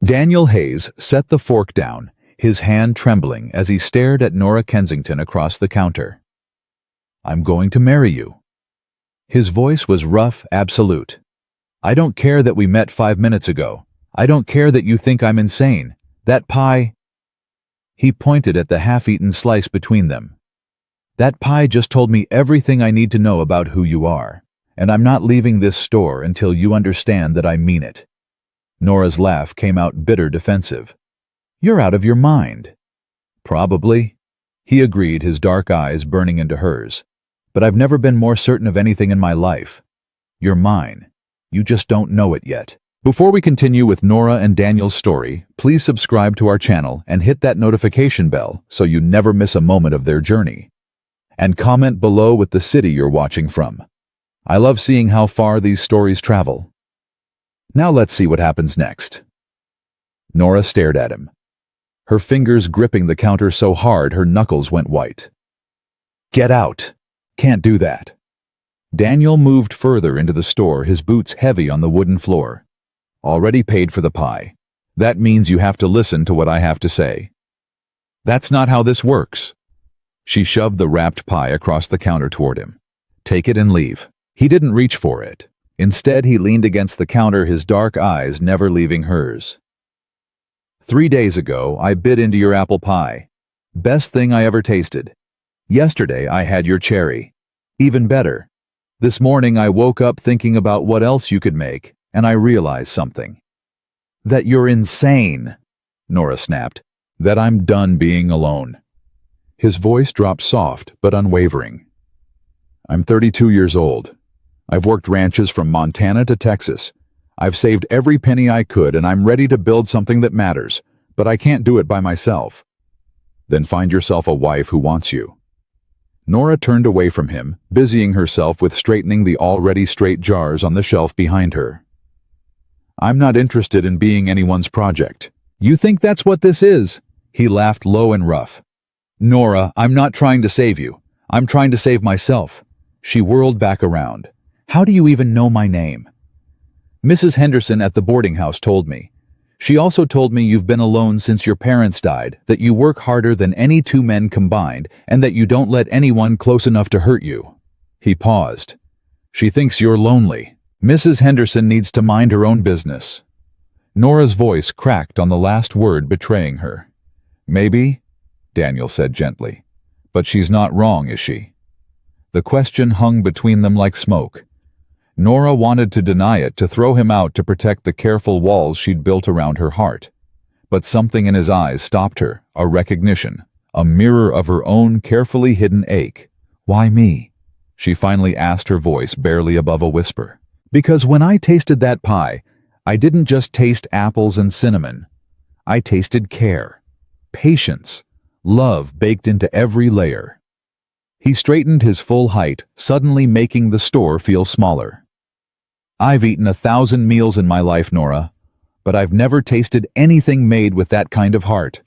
Daniel Hayes set the fork down, his hand trembling as he stared at Nora Kensington across the counter. "I'm going to marry you." His voice was rough, absolute. "I don't care that we met 5 minutes ago. I don't care that you think I'm insane. That pie—" He pointed at the half-eaten slice between them. "That pie just told me everything I need to know about who you are, and I'm not leaving this store until you understand that I mean it." Nora's laugh came out bitter, defensive. "You're out of your mind." "Probably," he agreed, his dark eyes burning into hers. "But I've never been more certain of anything in my life. You're mine. You just don't know it yet." Before we continue with Nora and Daniel's story, please subscribe to our channel and hit that notification bell so you never miss a moment of their journey. And comment below with the city you're watching from. I love seeing how far these stories travel. Now let's see what happens next. Nora stared at him, her fingers gripping the counter so hard her knuckles went white. "Get out! Can't do that." Daniel moved further into the store, his boots heavy on the wooden floor. "Already paid for the pie. That means you have to listen to what I have to say." "That's not how this works." She shoved the wrapped pie across the counter toward him. "Take it and leave." He didn't reach for it. Instead, he leaned against the counter, his dark eyes never leaving hers. 3 days ago, I bit into your apple pie. Best thing I ever tasted. Yesterday, I had your cherry. Even better. This morning, I woke up thinking about what else you could make, and I realized something. That you're insane, Nora snapped. That I'm done being alone. His voice dropped soft but unwavering. I'm 32 years old. I've worked ranches from Montana to Texas. I've saved every penny I could, and I'm ready to build something that matters, but I can't do it by myself. Then find yourself a wife who wants you. Nora turned away from him, busying herself with straightening the already straight jars on the shelf behind her. I'm not interested in being anyone's project. You think that's what this is? He laughed low and rough. Nora, I'm not trying to save you. I'm trying to save myself. She whirled back around. How do you even know my name? Mrs. Henderson at the boarding house told me. She also told me you've been alone since your parents died, that you work harder than any 2 men combined, and that you don't let anyone close enough to hurt you. He paused. She thinks you're lonely. Mrs. Henderson needs to mind her own business. Nora's voice cracked on the last word, betraying her. Maybe, Daniel said gently. But she's not wrong, is she? The question hung between them like smoke. Nora wanted to deny it, to throw him out to protect the careful walls she'd built around her heart. But something in his eyes stopped her, a recognition, a mirror of her own carefully hidden ache. Why me? She finally asked, her voice barely above a whisper. Because when I tasted that pie, I didn't just taste apples and cinnamon. I tasted care, patience, love baked into every layer. He straightened his full height, suddenly making the store feel smaller. I've eaten 1,000 meals in my life, Nora, but I've never tasted anything made with that kind of heart.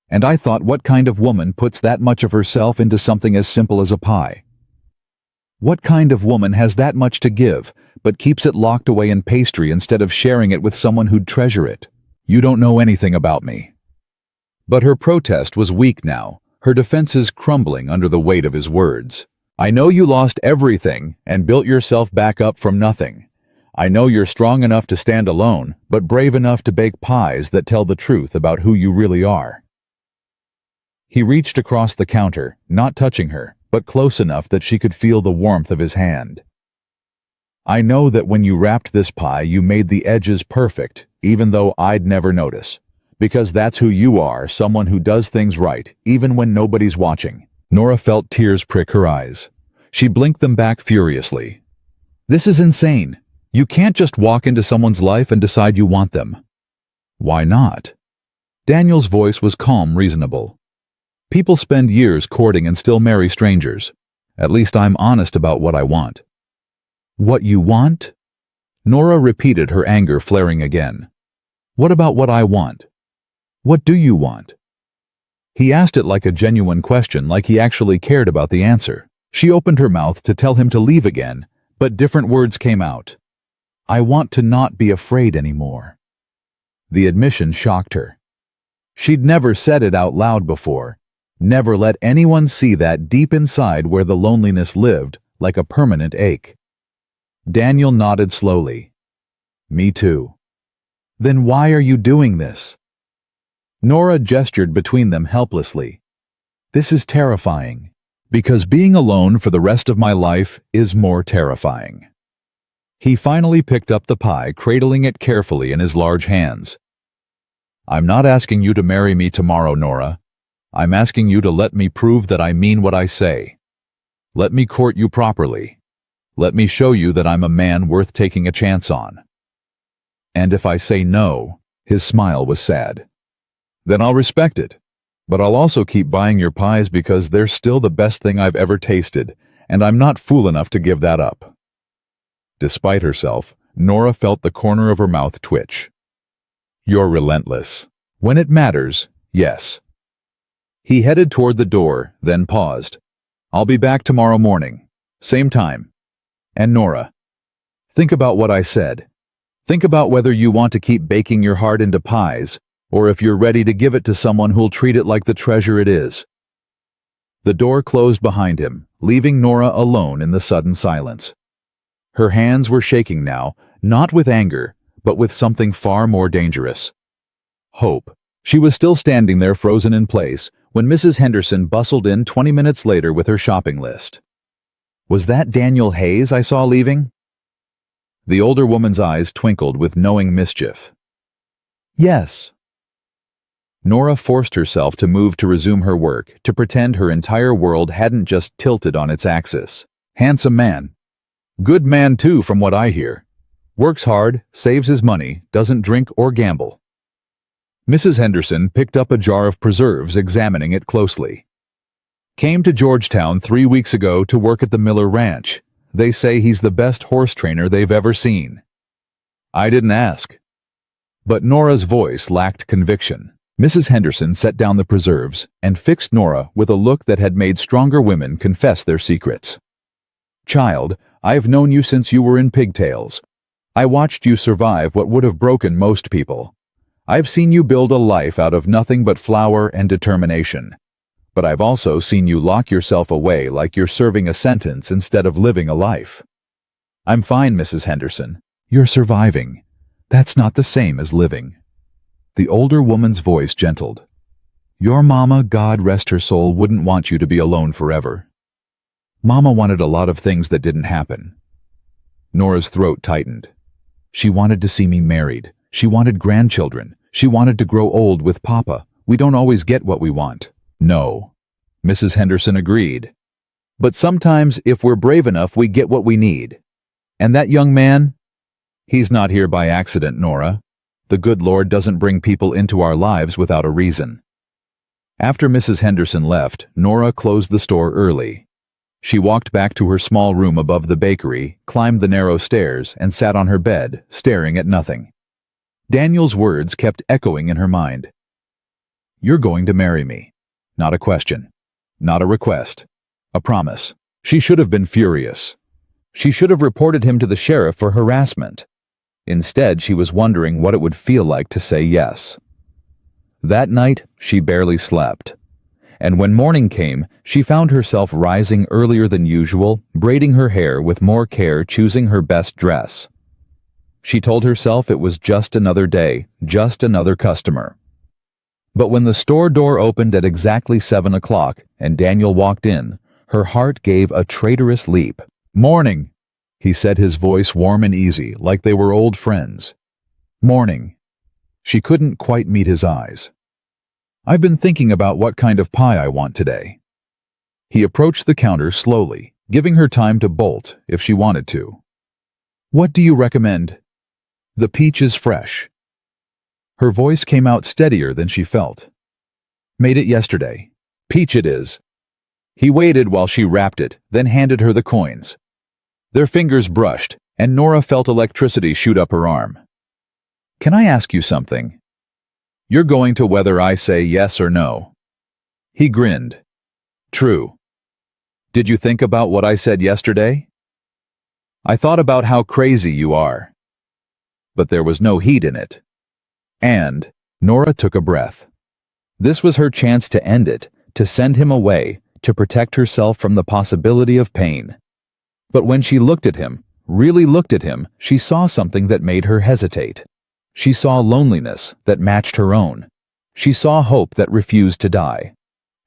And I thought, what kind of woman puts that much of herself into something as simple as a pie? What kind of woman has that much to give, but keeps it locked away in pastry instead of sharing it with someone who'd treasure it? You don't know anything about me. But her protest was weak now, her defenses crumbling under the weight of his words. I know you lost everything and built yourself back up from nothing. I know you're strong enough to stand alone, but brave enough to bake pies that tell the truth about who you really are. He reached across the counter, not touching her, but close enough that she could feel the warmth of his hand. I know that when you wrapped this pie, you made the edges perfect, even though I'd never notice. Because that's who you are, someone who does things right, even when nobody's watching. Nora felt tears prick her eyes. She blinked them back furiously. This is insane. You can't just walk into someone's life and decide you want them. Why not? Daniel's voice was calm, reasonable. People spend years courting and still marry strangers. At least I'm honest about what I want. What you want? Nora repeated, her anger flaring again. What about what I want? What do you want? He asked it like a genuine question, like he actually cared about the answer. She opened her mouth to tell him to leave again, but different words came out. I want to not be afraid anymore. The admission shocked her. She'd never said it out loud before, never let anyone see that deep inside where the loneliness lived like a permanent ache. Daniel nodded slowly. Me too. Then why are you doing this? Nora gestured between them helplessly. This is terrifying, because being alone for the rest of my life is more terrifying. He finally picked up the pie, cradling it carefully in his large hands. I'm not asking you to marry me tomorrow, Nora. I'm asking you to let me prove that I mean what I say. Let me court you properly. Let me show you that I'm a man worth taking a chance on. And if I say no, his smile was sad. Then I'll respect it. But I'll also keep buying your pies because they're still the best thing I've ever tasted, and I'm not fool enough to give that up. Despite herself, Nora felt the corner of her mouth twitch. You're relentless. When it matters, yes. He headed toward the door, then paused. I'll be back tomorrow morning. Same time. And Nora, think about what I said. Think about whether you want to keep baking your heart into pies, or if you're ready to give it to someone who'll treat it like the treasure it is. The door closed behind him, leaving Nora alone in the sudden silence. Her hands were shaking now, not with anger, but with something far more dangerous. Hope. She was still standing there frozen in place when Mrs. Henderson bustled in 20 minutes later with her shopping list. Was that Daniel Hayes I saw leaving? The older woman's eyes twinkled with knowing mischief. Yes. Nora forced herself to move to resume her work, to pretend her entire world hadn't just tilted on its axis. Handsome man. Good man too, from what I hear. Works hard, saves his money, doesn't drink or gamble. Mrs. Henderson picked up a jar of preserves, examining it closely. Came to Georgetown 3 weeks ago to work at the Miller Ranch. They say he's the best horse trainer they've ever seen. I didn't ask. But Nora's voice lacked conviction. Mrs. Henderson set down the preserves and fixed Nora with a look that had made stronger women confess their secrets. Child, I've known you since you were in pigtails. I watched you survive what would have broken most people. I've seen you build a life out of nothing but flour and determination. But I've also seen you lock yourself away like you're serving a sentence instead of living a life. I'm fine, Mrs. Henderson. You're surviving. That's not the same as living. The older woman's voice gentled. Your mama, God rest her soul, wouldn't want you to be alone forever. Mama wanted a lot of things that didn't happen. Nora's throat tightened. She wanted to see me married. She wanted grandchildren. She wanted to grow old with Papa. We don't always get what we want. No. Mrs. Henderson agreed. But sometimes, if we're brave enough, we get what we need. And that young man? He's not here by accident, Nora. The good Lord doesn't bring people into our lives without a reason. After Mrs. Henderson left, Nora closed the store early. She walked back to her small room above the bakery, climbed the narrow stairs, and sat on her bed, staring at nothing. Daniel's words kept echoing in her mind. You're going to marry me. Not a question. Not a request. A promise. She should have been furious. She should have reported him to the sheriff for harassment. Instead, she was wondering what it would feel like to say yes. That night, she barely slept. And when morning came, she found herself rising earlier than usual, braiding her hair with more care, choosing her best dress. She told herself it was just another day, just another customer. But when the store door opened at exactly 7 o'clock and Daniel walked in, her heart gave a traitorous leap. Morning, he said, his voice warm and easy, like they were old friends. Morning. She couldn't quite meet his eyes. I've been thinking about what kind of pie I want today. He approached the counter slowly, giving her time to bolt if she wanted to. What do you recommend? The peach is fresh. Her voice came out steadier than she felt. Made it yesterday. Peach it is. He waited while she wrapped it, then handed her the coins. Their fingers brushed, and Nora felt electricity shoot up her arm. Can I ask you something? You're going to whether I say yes or no. He grinned. True. Did you think about what I said yesterday? I thought about how crazy you are. But there was no heat in it. And Nora took a breath. This was her chance to end it, to send him away, to protect herself from the possibility of pain. But when she looked at him, really looked at him, she saw something that made her hesitate. She saw loneliness that matched her own. She saw hope that refused to die.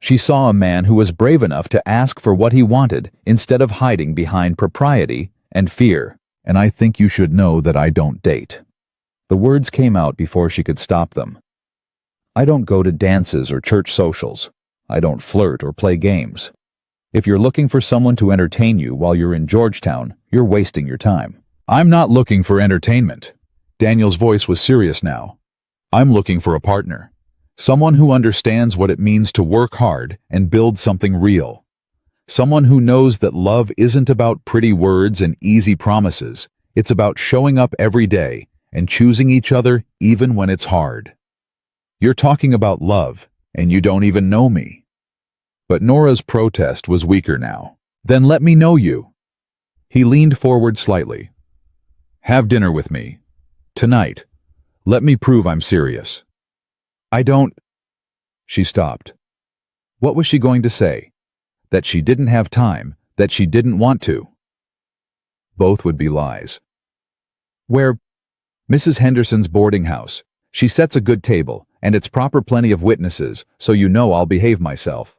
She saw a man who was brave enough to ask for what he wanted instead of hiding behind propriety and fear. And I think you should know that I don't date. The words came out before she could stop them. I don't go to dances or church socials. I don't flirt or play games. If you're looking for someone to entertain you while you're in Georgetown, you're wasting your time. I'm not looking for entertainment. Daniel's voice was serious now. I'm looking for a partner. Someone who understands what it means to work hard and build something real. Someone who knows that love isn't about pretty words and easy promises. It's about showing up every day and choosing each other even when it's hard. You're talking about love, and you don't even know me. But Nora's protest was weaker now. Then let me know you. He leaned forward slightly. Have dinner with me. Tonight. Let me prove I'm serious. I don't... She stopped. What was she going to say? That she didn't have time, that she didn't want to. Both would be lies. Where? Mrs. Henderson's boarding house. She sets a good table, and it's proper plenty of witnesses, so you know I'll behave myself.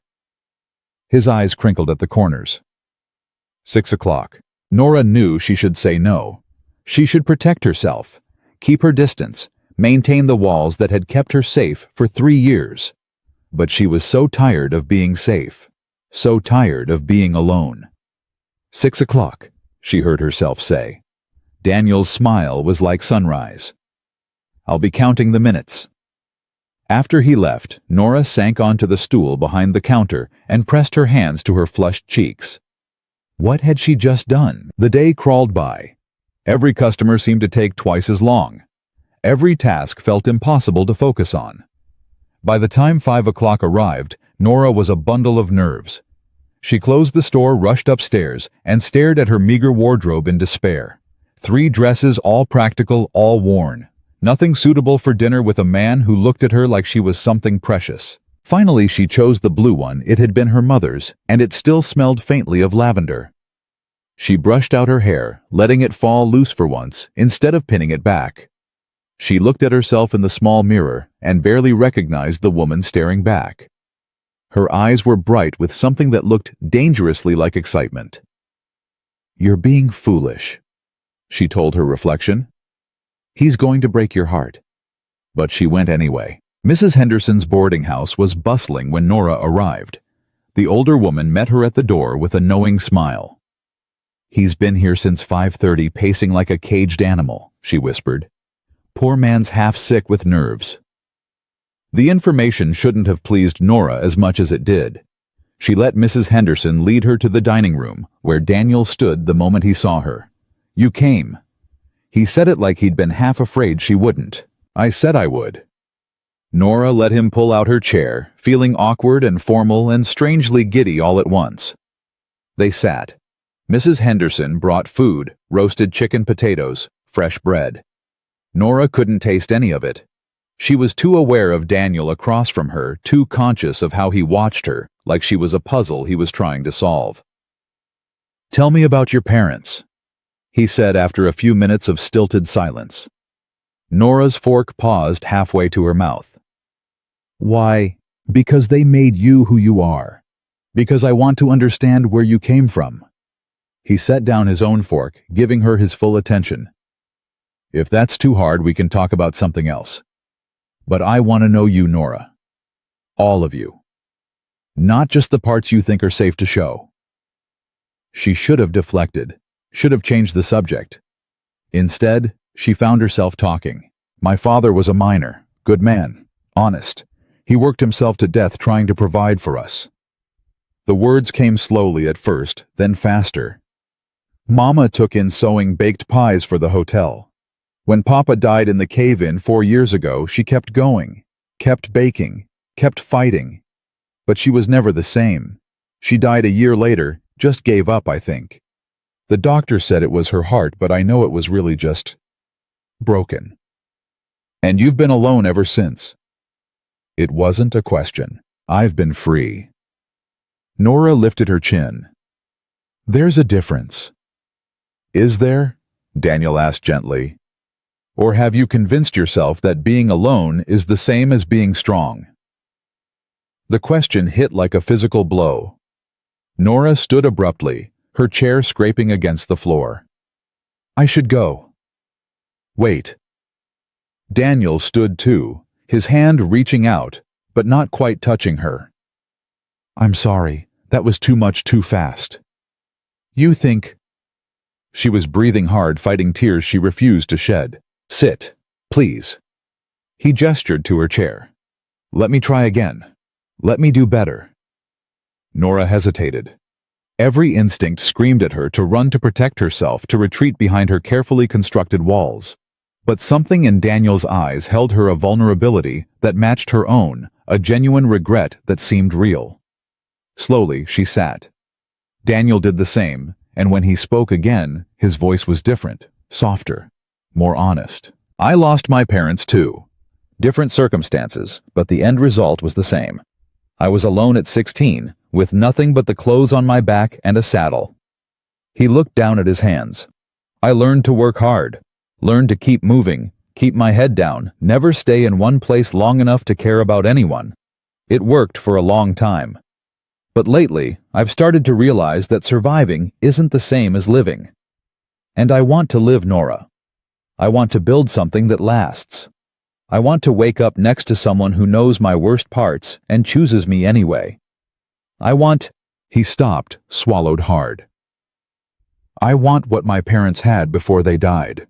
His eyes crinkled at the corners. 6 o'clock. Nora knew she should say no. She should protect herself, keep her distance, maintain the walls that had kept her safe for 3 years. But she was so tired of being safe, so tired of being alone. 6 o'clock, she heard herself say. Daniel's smile was like sunrise. I'll be counting the minutes. After he left, Nora sank onto the stool behind the counter and pressed her hands to her flushed cheeks. What had she just done? The day crawled by. Every customer seemed to take twice as long. Every task felt impossible to focus on. By the time 5 o'clock arrived, Nora was a bundle of nerves. She closed the store, rushed upstairs, and stared at her meager wardrobe in despair. 3 dresses, all practical, all worn. Nothing suitable for dinner with a man who looked at her like she was something precious. Finally, she chose the blue one. It had been her mother's, and it still smelled faintly of lavender. She brushed out her hair, letting it fall loose for once, instead of pinning it back. She looked at herself in the small mirror and barely recognized the woman staring back. Her eyes were bright with something that looked dangerously like excitement. You're being foolish, she told her reflection. He's going to break your heart. But she went anyway. Mrs. Henderson's boarding house was bustling when Nora arrived. The older woman met her at the door with a knowing smile. He's been here since 5:30, pacing like a caged animal, she whispered. Poor man's half sick with nerves. The information shouldn't have pleased Nora as much as it did. She let Mrs. Henderson lead her to the dining room, where Daniel stood the moment he saw her. You came. He said it like he'd been half afraid she wouldn't. I said I would. Nora let him pull out her chair, feeling awkward and formal and strangely giddy all at once. They sat. Mrs. Henderson brought food, roasted chicken potatoes, fresh bread. Nora couldn't taste any of it. She was too aware of Daniel across from her, too conscious of how he watched her, like she was a puzzle he was trying to solve. Tell me about your parents, he said after a few minutes of stilted silence. Nora's fork paused halfway to her mouth. Why? Because they made you who you are. Because I want to understand where you came from. He set down his own fork, giving her his full attention. If that's too hard, we can talk about something else. But I want to know you, Nora. All of you. Not just the parts you think are safe to show. She should have deflected, should have changed the subject. Instead, she found herself talking. My father was a miner, good man, honest. He worked himself to death trying to provide for us. The words came slowly at first, then faster. Mama took in sewing baked pies for the hotel. When Papa died in the cave-in 4 years ago, she kept going, kept baking, kept fighting. But she was never the same. She died a year later, just gave up, I think. The doctor said it was her heart, but I know it was really just broken. And you've been alone ever since. It wasn't a question. I've been free. Nora lifted her chin. There's a difference. Is there? Daniel asked gently. Or have you convinced yourself that being alone is the same as being strong? The question hit like a physical blow. Nora stood abruptly, her chair scraping against the floor. I should go. Wait. Daniel stood too, his hand reaching out, but not quite touching her. I'm sorry, that was too much too fast. You think... She was breathing hard, fighting tears she refused to shed. Sit, please. He gestured to her chair. Let me try again. Let me do better. Nora hesitated. Every instinct screamed at her to run, to protect herself, to retreat behind her carefully constructed walls. But something in Daniel's eyes held her a vulnerability that matched her own, a genuine regret that seemed real. Slowly, she sat. Daniel did the same, and when he spoke again, his voice was different, softer, more honest. I lost my parents too. Different circumstances, but the end result was the same. I was alone at 16, with nothing but the clothes on my back and a saddle. He looked down at his hands. I learned to work hard, learned to keep moving, keep my head down, never stay in one place long enough to care about anyone. It worked for a long time. But lately, I've started to realize that surviving isn't the same as living. And I want to live, Nora. I want to build something that lasts. I want to wake up next to someone who knows my worst parts and chooses me anyway. I want... He stopped, swallowed hard. I want what my parents had before they died.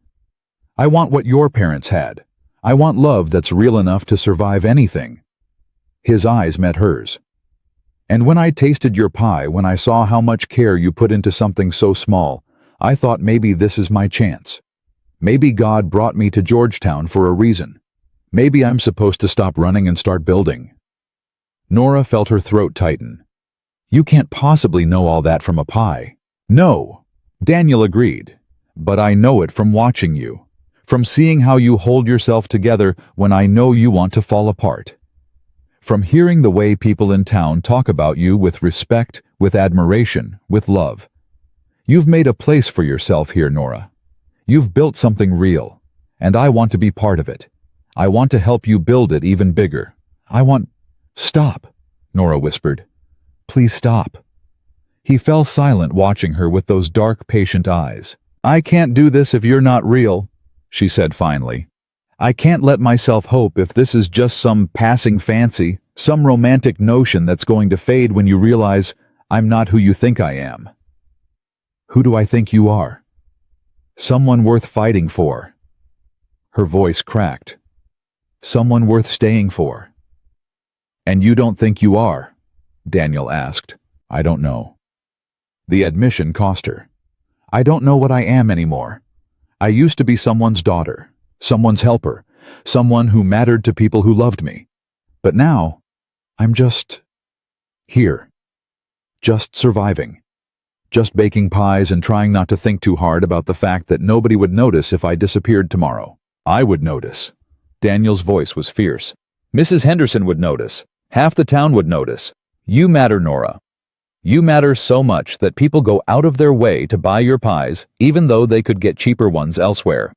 I want what your parents had. I want love that's real enough to survive anything. His eyes met hers. And when I tasted your pie, when I saw how much care you put into something so small, I thought maybe this is my chance. Maybe God brought me to Georgetown for a reason. Maybe I'm supposed to stop running and start building. Nora felt her throat tighten. You can't possibly know all that from a pie. No, Daniel agreed. But I know it from watching you, from seeing how you hold yourself together when I know you want to fall apart. From hearing the way people in town talk about you with respect, with admiration, with love. You've made a place for yourself here, Nora. You've built something real, and I want to be part of it. I want to help you build it even bigger. I want... Stop, Nora whispered. Please stop. He fell silent, watching her with those dark, patient eyes. I can't do this if you're not real, she said finally. I can't let myself hope if this is just some passing fancy, some romantic notion that's going to fade when you realize I'm not who you think I am. Who do I think you are? Someone worth fighting for. Her voice cracked. Someone worth staying for. And you don't think you are? Daniel asked. I don't know. The admission cost her. I don't know what I am anymore. I used to be someone's daughter, someone's helper, someone who mattered to people who loved me. But now, I'm just... here. Just surviving. Just baking pies and trying not to think too hard about the fact that nobody would notice if I disappeared tomorrow. I would notice. Daniel's voice was fierce. Mrs. Henderson would notice. Half the town would notice. You matter, Nora. You matter so much that people go out of their way to buy your pies, even though they could get cheaper ones elsewhere.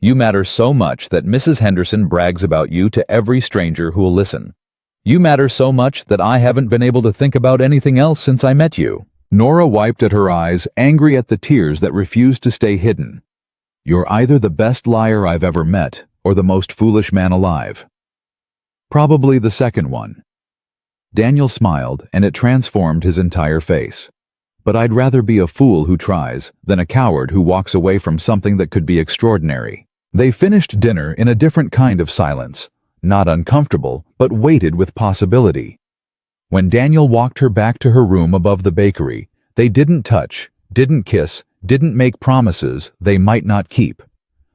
You matter so much that Mrs. Henderson brags about you to every stranger who will listen. You matter so much that I haven't been able to think about anything else since I met you. Nora wiped at her eyes, angry at the tears that refused to stay hidden. You're either the best liar I've ever met, or the most foolish man alive. Probably the second one. Daniel smiled, and it transformed his entire face. But I'd rather be a fool who tries than a coward who walks away from something that could be extraordinary. They finished dinner in a different kind of silence, not uncomfortable, but weighted with possibility. When Daniel walked her back to her room above the bakery, they didn't touch, didn't kiss, didn't make promises they might not keep.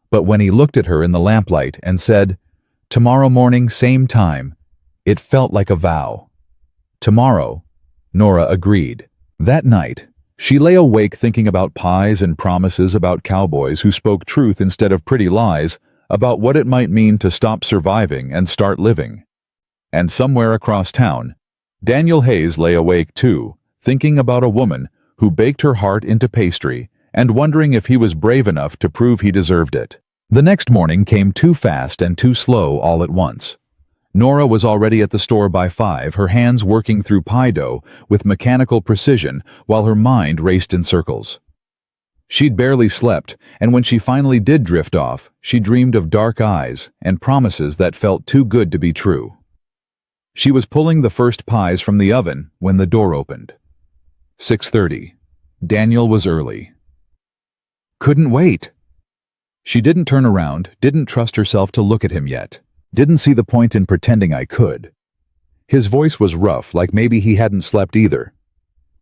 But when he looked at her in the lamplight and said, "Tomorrow morning, same time," it felt like a vow. Tomorrow, Nora agreed. That night, she lay awake thinking about pies and promises, about cowboys who spoke truth instead of pretty lies, about what it might mean to stop surviving and start living. And somewhere across town, Daniel Hayes lay awake too, thinking about a woman who baked her heart into pastry and wondering if he was brave enough to prove he deserved it. The next morning came too fast and too slow all at once. Nora was already at the store by 5, her hands working through pie dough with mechanical precision while her mind raced in circles. She'd barely slept, and when she finally did drift off, she dreamed of dark eyes and promises that felt too good to be true. She was pulling the first pies from the oven when the door opened. 6:30. Daniel was early. Couldn't wait. She didn't turn around, didn't trust herself to look at him yet. Didn't see the point in pretending I could. His voice was rough, like maybe he hadn't slept either.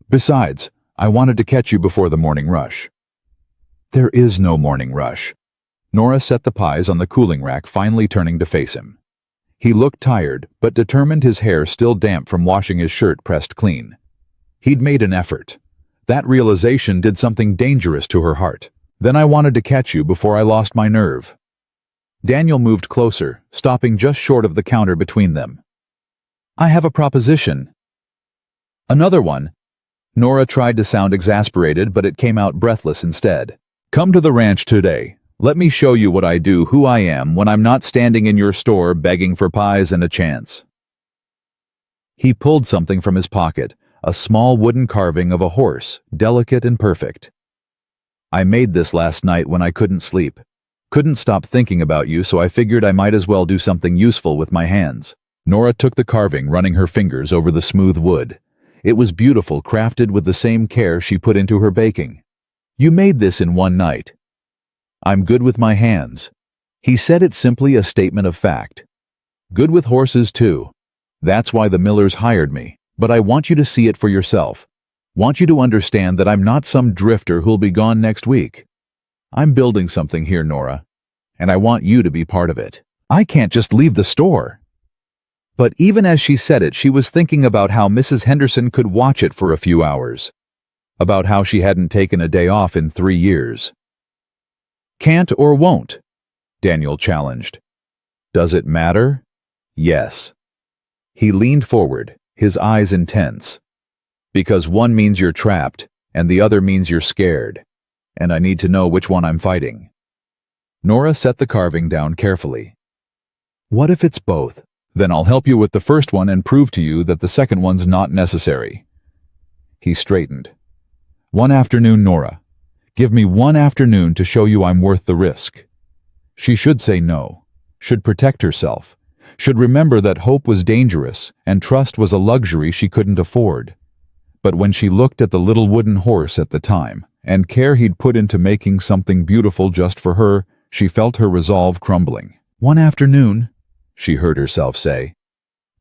Besides, I wanted to catch you before the morning rush. There is no morning rush. Nora set the pies on the cooling rack, finally turning to face him. He looked tired, but determined, his hair still damp from washing his shirt pressed clean. He'd made an effort. That realization did something dangerous to her heart. Then I wanted to catch you before I lost my nerve. Daniel moved closer, stopping just short of the counter between them. I have a proposition. Another one. Nora tried to sound exasperated, but it came out breathless instead. Come to the ranch today. Let me show you what I do, who I am, when I'm not standing in your store begging for pies and a chance. He pulled something from his pocket, a small wooden carving of a horse, delicate and perfect. I made this last night when I couldn't sleep. Couldn't stop thinking about you, so I figured I might as well do something useful with my hands. Nora took the carving, running her fingers over the smooth wood. It was beautiful, crafted with the same care she put into her baking. You made this in one night. I'm good with my hands. He said it simply, a statement of fact. Good with horses too. That's why the Millers hired me. But I want you to see it for yourself. Want you to understand that I'm not some drifter who'll be gone next week. I'm building something here, Nora, and I want you to be part of it. I can't just leave the store. But even as she said it, she was thinking about how Mrs. Henderson could watch it for a few hours. About how she hadn't taken a day off in 3 years. Can't or won't? Daniel challenged. Does it matter? Yes. He leaned forward, his eyes intense. Because one means you're trapped, and the other means you're scared. And I need to know which one I'm fighting. Nora set the carving down carefully. What if it's both? Then I'll help you with the first one and prove to you that the second one's not necessary. He straightened. One afternoon, Nora. Give me one afternoon to show you I'm worth the risk. She should say no, should protect herself, should remember that hope was dangerous and trust was a luxury she couldn't afford. But when she looked at the little wooden horse at the time, and care he'd put into making something beautiful just for her, she felt her resolve crumbling. One afternoon, she heard herself say.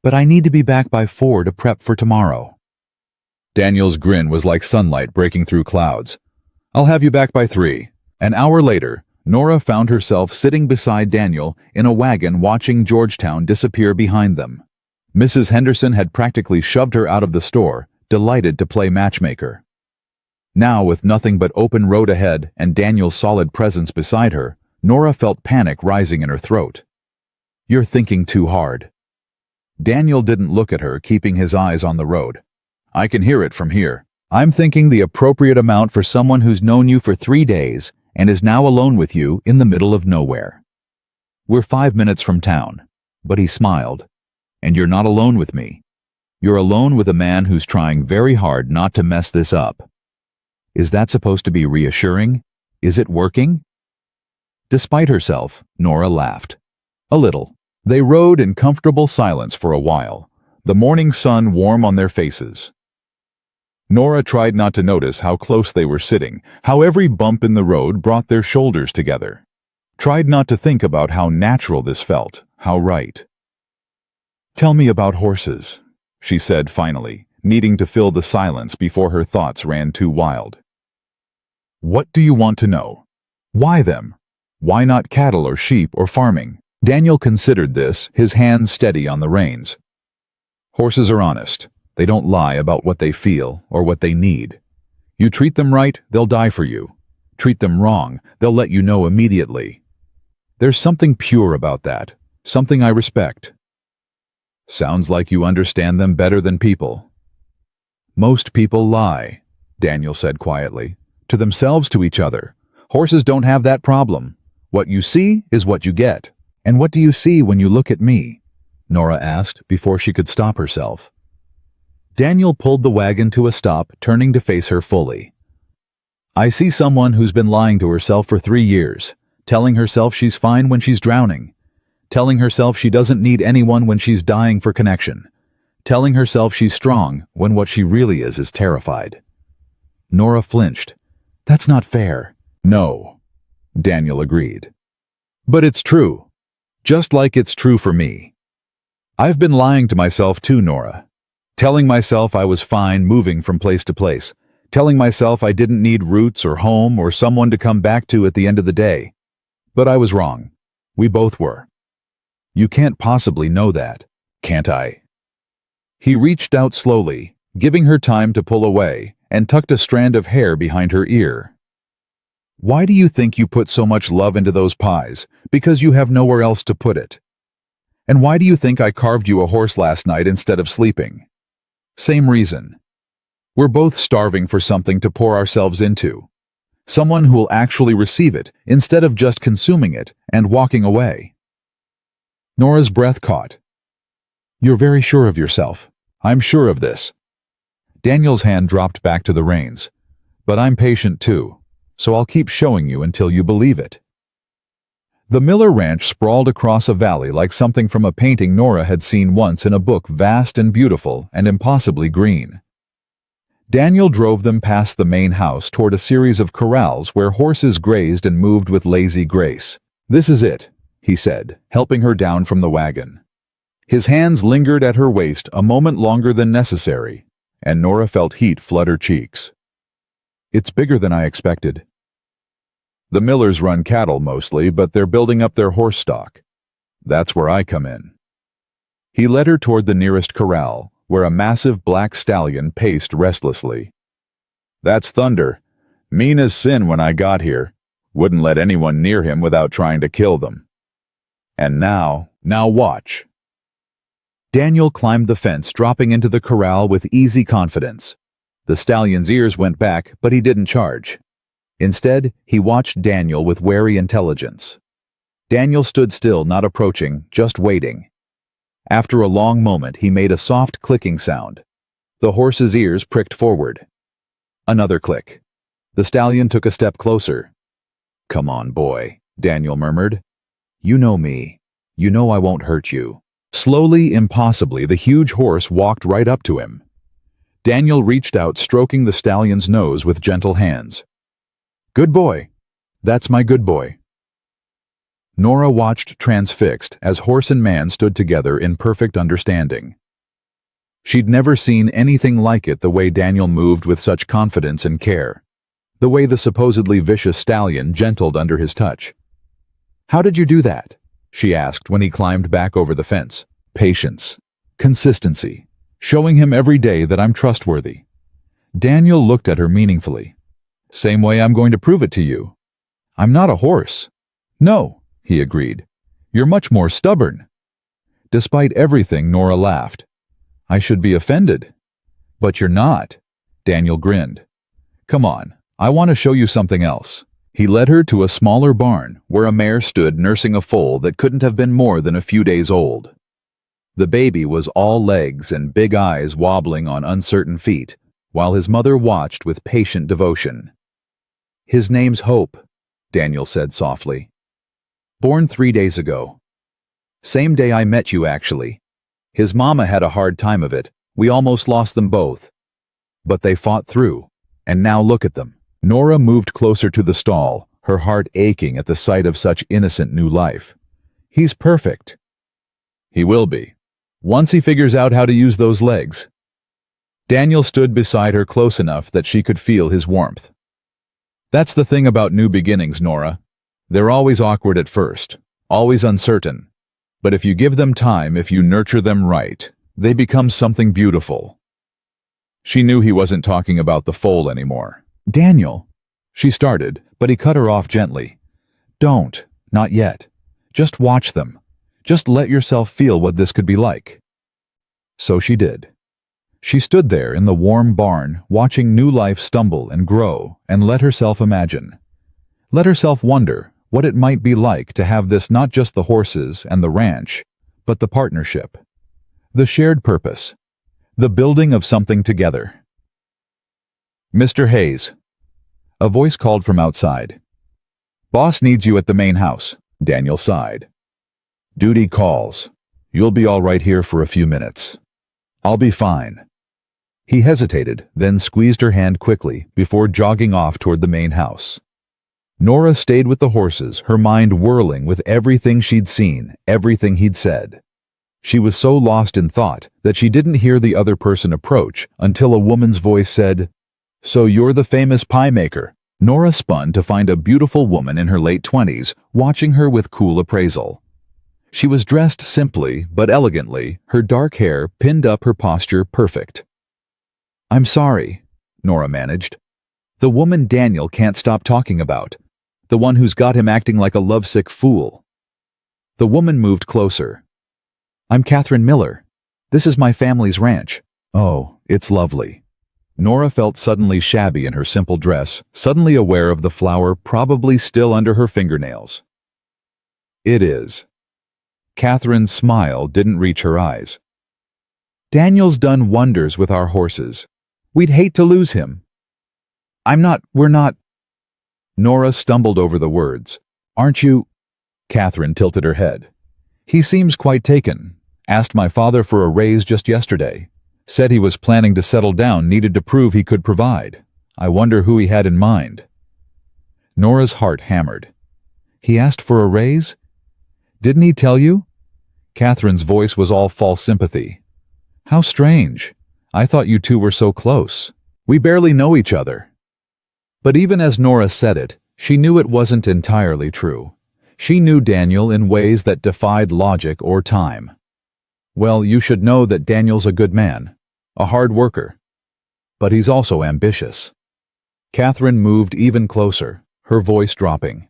But I need to be back by 4 to prep for tomorrow. Daniel's grin was like sunlight breaking through clouds. I'll have you back by 3. An hour later, Nora found herself sitting beside Daniel in a wagon watching Georgetown disappear behind them. Mrs. Henderson had practically shoved her out of the store, delighted to play matchmaker. Now, with nothing but open road ahead and Daniel's solid presence beside her, Nora felt panic rising in her throat. You're thinking too hard. Daniel didn't look at her, keeping his eyes on the road. I can hear it from here. I'm thinking the appropriate amount for someone who's known you for 3 days and is now alone with you in the middle of nowhere. We're 5 minutes from town. But he smiled. And you're not alone with me. You're alone with a man who's trying very hard not to mess this up. Is that supposed to be reassuring? Is it working? Despite herself, Nora laughed. A little. They rode in comfortable silence for a while, the morning sun warm on their faces. Nora tried not to notice how close they were sitting, how every bump in the road brought their shoulders together. Tried not to think about how natural this felt, how right. Tell me about horses, she said finally, needing to fill the silence before her thoughts ran too wild. What do you want to know? Why them? Why not cattle or sheep or farming? Daniel considered this, his hands steady on the reins. Horses are honest. They don't lie about what they feel or what they need. You treat them right, they'll die for you. Treat them wrong, they'll let you know immediately. There's something pure about that, something I respect. Sounds like you understand them better than people. Most people lie, Daniel said quietly, to themselves, to each other. Horses don't have that problem. What you see is what you get. And what do you see when you look at me? Nora asked before she could stop herself. Daniel pulled the wagon to a stop, turning to face her fully. I see someone who's been lying to herself for 3 years, telling herself she's fine when she's drowning, telling herself she doesn't need anyone when she's dying for connection, telling herself she's strong when what she really is terrified. Nora flinched. That's not fair. No, Daniel agreed. But it's true. Just like it's true for me. I've been lying to myself too, Nora. Telling myself I was fine moving from place to place. Telling myself I didn't need roots or home or someone to come back to at the end of the day. But I was wrong. We both were. You can't possibly know that, can't I? He reached out slowly, giving her time to pull away, and tucked a strand of hair behind her ear. Why do you think you put so much love into those pies? Because you have nowhere else to put it. And why do you think I carved you a horse last night instead of sleeping? Same reason. We're both starving for something to pour ourselves into. Someone who will actually receive it instead of just consuming it and walking away. Nora's breath caught. You're very sure of yourself. I'm sure of this. Daniel's hand dropped back to the reins. But I'm patient too, so I'll keep showing you until you believe it. The Miller Ranch sprawled across a valley like something from a painting Nora had seen once in a book, vast and beautiful and impossibly green. Daniel drove them past the main house toward a series of corrals where horses grazed and moved with lazy grace. This is it, he said, helping her down from the wagon. His hands lingered at her waist a moment longer than necessary, and Nora felt heat flood her cheeks. It's bigger than I expected. The Millers run cattle mostly, but they're building up their horse stock. That's where I come in. He led her toward the nearest corral, where a massive black stallion paced restlessly. That's Thunder. Mean as sin when I got here. Wouldn't let anyone near him without trying to kill them. And now watch. Daniel climbed the fence, dropping into the corral with easy confidence. The stallion's ears went back, but he didn't charge. Instead, he watched Daniel with wary intelligence. Daniel stood still, not approaching, just waiting. After a long moment, he made a soft clicking sound. The horse's ears pricked forward. Another click. The stallion took a step closer. Come on, boy, Daniel murmured. You know me. You know I won't hurt you. Slowly, impossibly, the huge horse walked right up to him. Daniel reached out, stroking the stallion's nose with gentle hands. Good boy. That's my good boy. Nora watched transfixed as horse and man stood together in perfect understanding. She'd never seen anything like it, the way Daniel moved with such confidence and care, the way the supposedly vicious stallion gentled under his touch. How did you do that? She asked when he climbed back over the fence. Patience. Consistency. Showing him every day that I'm trustworthy. Daniel looked at her meaningfully. Same way I'm going to prove it to you. I'm not a horse. No, he agreed. You're much more stubborn. Despite everything, Nora laughed. I should be offended. But you're not. Daniel grinned. Come on, I want to show you something else. He led her to a smaller barn where a mare stood nursing a foal that couldn't have been more than a few days old. The baby was all legs and big eyes wobbling on uncertain feet, while his mother watched with patient devotion. His name's Hope, Daniel said softly. Born 3 days ago. Same day I met you, actually. His mama had a hard time of it. We almost lost them both. But they fought through, and now look at them. Nora moved closer to the stall, her heart aching at the sight of such innocent new life. He's perfect. He will be. Once he figures out how to use those legs. Daniel stood beside her close enough that she could feel his warmth. That's the thing about new beginnings, Nora. They're always awkward at first, always uncertain. But if you give them time, if you nurture them right, they become something beautiful. She knew he wasn't talking about the foal anymore. Daniel, she started, but he cut her off gently. Don't, not yet. Just watch them. Just let yourself feel what this could be like." So she did. She stood there in the warm barn, watching new life stumble and grow, and let herself imagine. Let herself wonder what it might be like to have this, not just the horses and the ranch, but the partnership, the shared purpose, the building of something together. "Mr. Hayes." A voice called from outside. "Boss needs you at the main house." Daniel sighed. "Duty calls. You'll be all right here for a few minutes." "I'll be fine." He hesitated, then squeezed her hand quickly before jogging off toward the main house. Nora stayed with the horses, her mind whirling with everything she'd seen, everything he'd said. She was so lost in thought that she didn't hear the other person approach until a woman's voice said, "So you're the famous pie maker." Nora spun to find a beautiful woman in her late 20s watching her with cool appraisal. She was dressed simply but elegantly, her dark hair pinned up, her posture perfect. "I'm sorry," Nora managed. "The woman Daniel can't stop talking about. The one who's got him acting like a lovesick fool." The woman moved closer. "I'm Catherine Miller. This is my family's ranch." "Oh, it's lovely." Nora felt suddenly shabby in her simple dress, suddenly aware of the flour probably still under her fingernails. "It is." Catherine's smile didn't reach her eyes. "Daniel's done wonders with our horses. We'd hate to lose him." We're not." Nora stumbled over the words. "Aren't you?" Catherine tilted her head. "He seems quite taken. Asked my father for a raise just yesterday. Said he was planning to settle down, needed to prove he could provide. I wonder who he had in mind." Nora's heart hammered. "He asked for a raise? Didn't he tell you?" Catherine's voice was all false sympathy. "How strange. I thought you two were so close. We barely know each other." But even as Nora said it, she knew it wasn't entirely true. She knew Daniel in ways that defied logic or time. "Well, you should know that Daniel's a good man, a hard worker. But he's also ambitious." Catherine moved even closer, her voice dropping.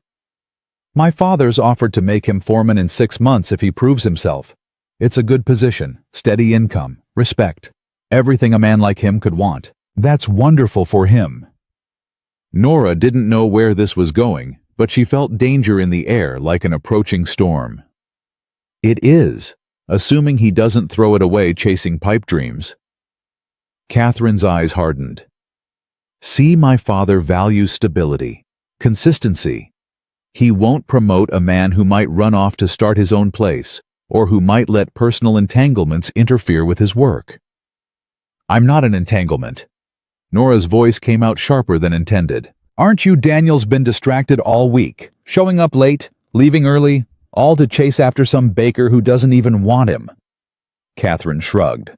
"My father's offered to make him foreman in 6 months if he proves himself. It's a good position, steady income, respect, everything a man like him could want. That's wonderful for him." Nora didn't know where this was going, but she felt danger in the air like an approaching storm. "It is, assuming he doesn't throw it away chasing pipe dreams." Catherine's eyes hardened. "See, my father values stability, consistency. He won't promote a man who might run off to start his own place, or who might let personal entanglements interfere with his work." "I'm not an entanglement." Nora's voice came out sharper than intended. "Aren't you? Daniel's been distracted all week, showing up late, leaving early, all to chase after some baker who doesn't even want him." Catherine shrugged.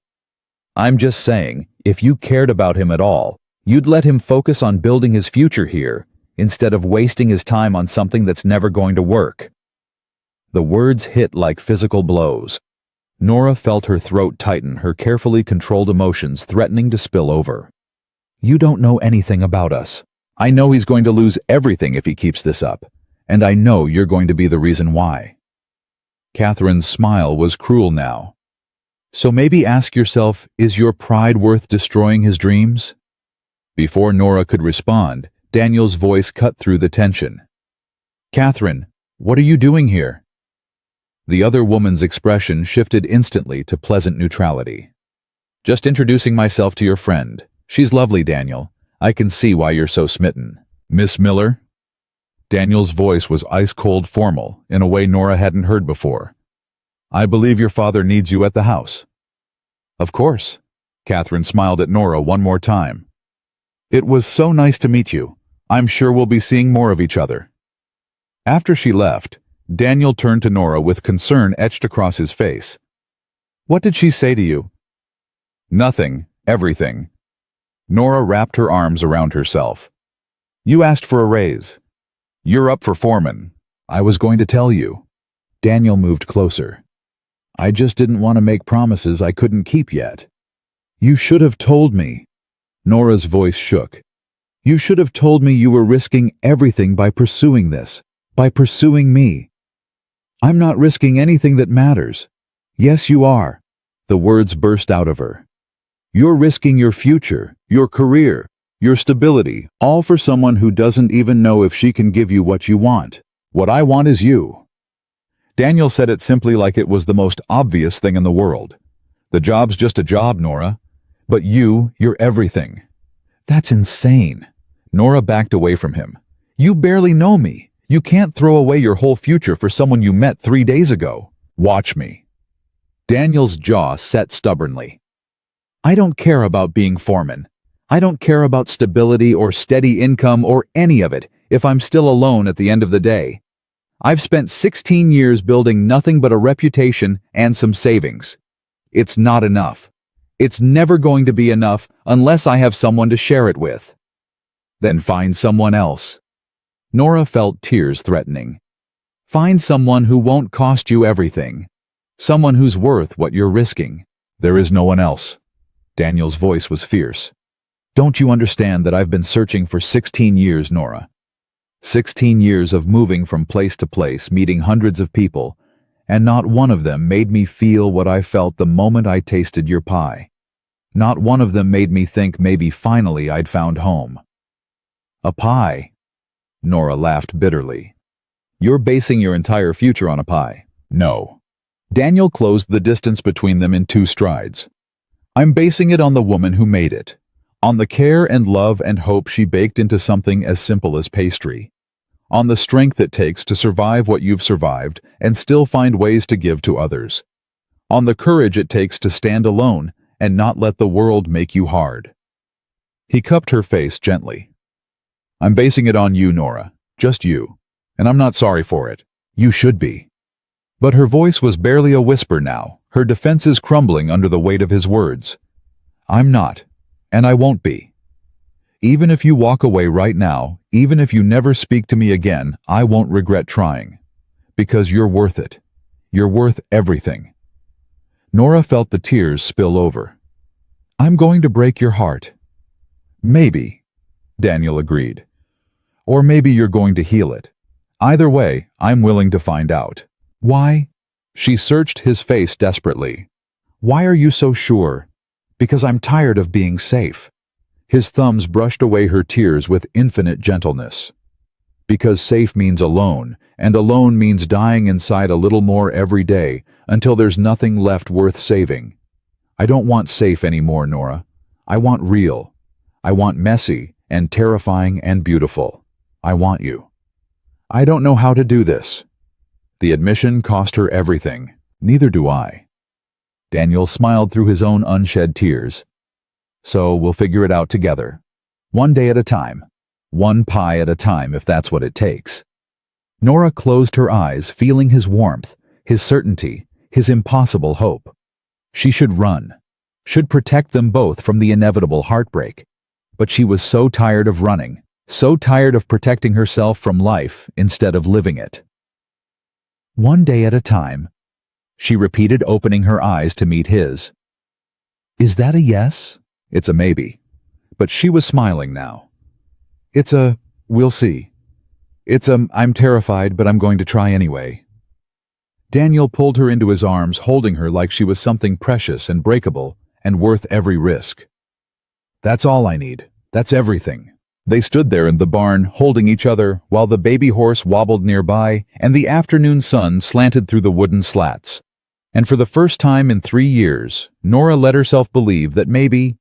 "I'm just saying, if you cared about him at all, you'd let him focus on building his future here, instead of wasting his time on something that's never going to work." The words hit like physical blows. Nora felt her throat tighten, her carefully controlled emotions threatening to spill over. "You don't know anything about us. I know he's going to lose everything if he keeps this up, and I know you're going to be the reason why." Catherine's smile was cruel now. "So maybe ask yourself, is your pride worth destroying his dreams?" Before Nora could respond, Daniel's voice cut through the tension. "Catherine, what are you doing here?" The other woman's expression shifted instantly to pleasant neutrality. "Just introducing myself to your friend. She's lovely, Daniel. I can see why you're so smitten." "Miss Miller?" Daniel's voice was ice-cold formal, in a way Nora hadn't heard before. "I believe your father needs you at the house." "Of course." Catherine smiled at Nora one more time. "It was so nice to meet you. I'm sure we'll be seeing more of each other." After she left, Daniel turned to Nora with concern etched across his face. "What did she say to you?" "Nothing, everything." Nora wrapped her arms around herself. "You asked for a raise. You're up for foreman. I was going to tell you." Daniel moved closer. "I just didn't want to make promises I couldn't keep yet." "You should have told me." Nora's voice shook. "You should have told me you were risking everything by pursuing this, by pursuing me." I'm not risking anything that matters. Yes, you are. The words burst out of her. You're risking your future, your career, your stability, all for someone who doesn't even know if she can give you what you want. What I want is you. Daniel said it simply like it was the most obvious thing in the world. The job's just a job, Nora. But you're everything. That's insane. Nora backed away from him. You barely know me. You can't throw away your whole future for someone you met 3 days ago. Watch me. Daniel's jaw set stubbornly. I don't care about being foreman. I don't care about stability or steady income or any of it if I'm still alone at the end of the day. I've spent 16 years building nothing but a reputation and some savings. It's not enough. It's never going to be enough unless I have someone to share it with. Then find someone else. Nora felt tears threatening. Find someone who won't cost you everything. Someone who's worth what you're risking. There is no one else. Daniel's voice was fierce. Don't you understand that I've been searching for 16 years, Nora? 16 years of moving from place to place, meeting hundreds of people, and not one of them made me feel what I felt the moment I tasted your pie. Not one of them made me think maybe finally I'd found home. A pie? Nora laughed bitterly. You're basing your entire future on a pie. No. Daniel closed the distance between them in 2 strides. I'm basing it on the woman who made it. On the care and love and hope she baked into something as simple as pastry. On the strength it takes to survive what you've survived and still find ways to give to others. On the courage it takes to stand alone and not let the world make you hard. He cupped her face gently. I'm basing it on you, Nora. Just you. And I'm not sorry for it. You should be. But her voice was barely a whisper now, her defenses crumbling under the weight of his words. I'm not. And I won't be. Even if you walk away right now, even if you never speak to me again, I won't regret trying. Because you're worth it. You're worth everything. Nora felt the tears spill over. I'm going to break your heart. Maybe, Daniel agreed. Or maybe you're going to heal it. Either way, I'm willing to find out. Why? She searched his face desperately. Why are you so sure? Because I'm tired of being safe. His thumbs brushed away her tears with infinite gentleness. Because safe means alone, and alone means dying inside a little more every day until there's nothing left worth saving. I don't want safe anymore, Nora. I want real. I want messy and terrifying and beautiful. I want you. I don't know how to do this. The admission cost her everything. Neither do I. Daniel smiled through his own unshed tears. So we'll figure it out together. One day at a time. One pie at a time, if that's what it takes. Nora closed her eyes, feeling his warmth, his certainty, his impossible hope. She should run. Should protect them both from the inevitable heartbreak. But she was so tired of running, so tired of protecting herself from life instead of living it. One day at a time, she repeated, opening her eyes to meet his. Is that a yes? It's a maybe. But she was smiling now. It's a, we'll see. It's a, I'm terrified, but I'm going to try anyway. Daniel pulled her into his arms, holding her like she was something precious and breakable and worth every risk. That's all I need. That's everything. They stood there in the barn, holding each other, while the baby horse wobbled nearby and the afternoon sun slanted through the wooden slats. And for the first time in 3 years, Nora let herself believe that maybe,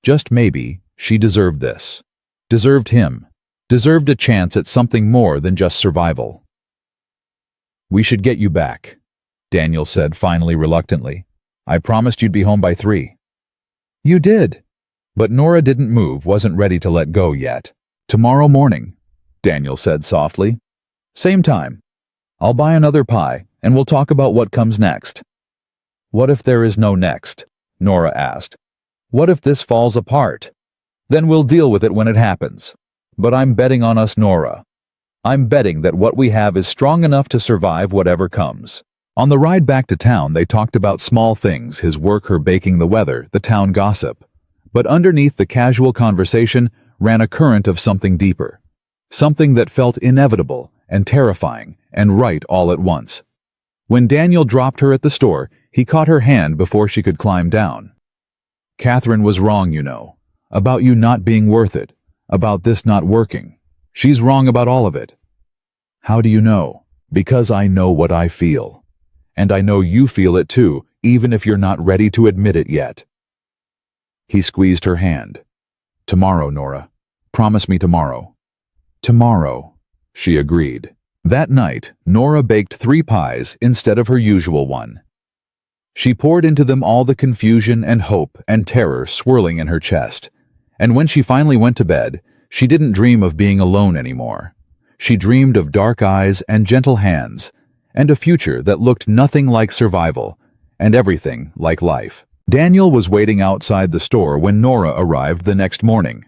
just maybe, she deserved this. Deserved him. Deserved a chance at something more than just survival. We should get you back, Daniel said finally reluctantly. I promised you'd be home by 3. You did. But Nora didn't move, wasn't ready to let go yet. Tomorrow morning, Daniel said softly. Same time. I'll buy another pie, and we'll talk about what comes next. What if there is no next? Nora asked. What if this falls apart? Then we'll deal with it when it happens. But I'm betting on us, Nora. I'm betting that what we have is strong enough to survive whatever comes. On the ride back to town, they talked about small things, his work, her baking, the weather, the town gossip. But underneath the casual conversation ran a current of something deeper. Something that felt inevitable and terrifying and right all at once. When Daniel dropped her at the store, he caught her hand before she could climb down. Catherine was wrong, you know. About you not being worth it. About this not working. She's wrong about all of it. How do you know? Because I know what I feel. And I know you feel it too, even if you're not ready to admit it yet. He squeezed her hand. Tomorrow, Nora. Promise me tomorrow. Tomorrow, she agreed. That night, Nora baked 3 pies instead of her usual one. She poured into them all the confusion and hope and terror swirling in her chest. And when she finally went to bed, she didn't dream of being alone anymore. She dreamed of dark eyes and gentle hands, and a future that looked nothing like survival, and everything like life. Daniel was waiting outside the store when Nora arrived the next morning.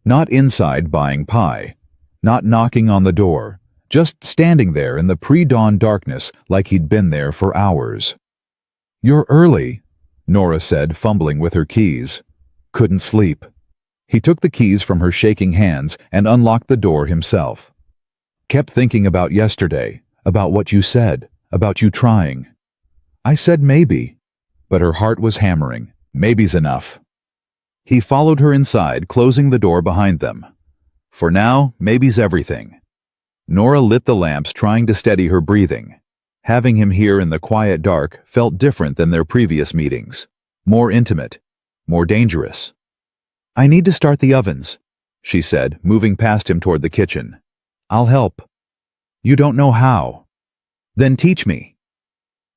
Not inside buying pie, not knocking on the door, just standing there in the pre-dawn darkness like he'd been there for hours. "You're early," Nora said, fumbling with her keys. "Couldn't sleep." He took the keys from her shaking hands and unlocked the door himself. "Kept thinking about yesterday, about what you said, about you trying." "I said maybe," but her heart was hammering. "Maybe's enough." He followed her inside, closing the door behind them. For now, maybe's everything. Nora lit the lamps, trying to steady her breathing. Having him here in the quiet dark felt different than their previous meetings. More intimate, more dangerous. "I need to start the ovens," she said, moving past him toward the kitchen. "I'll help." "You don't know how." "Then teach me."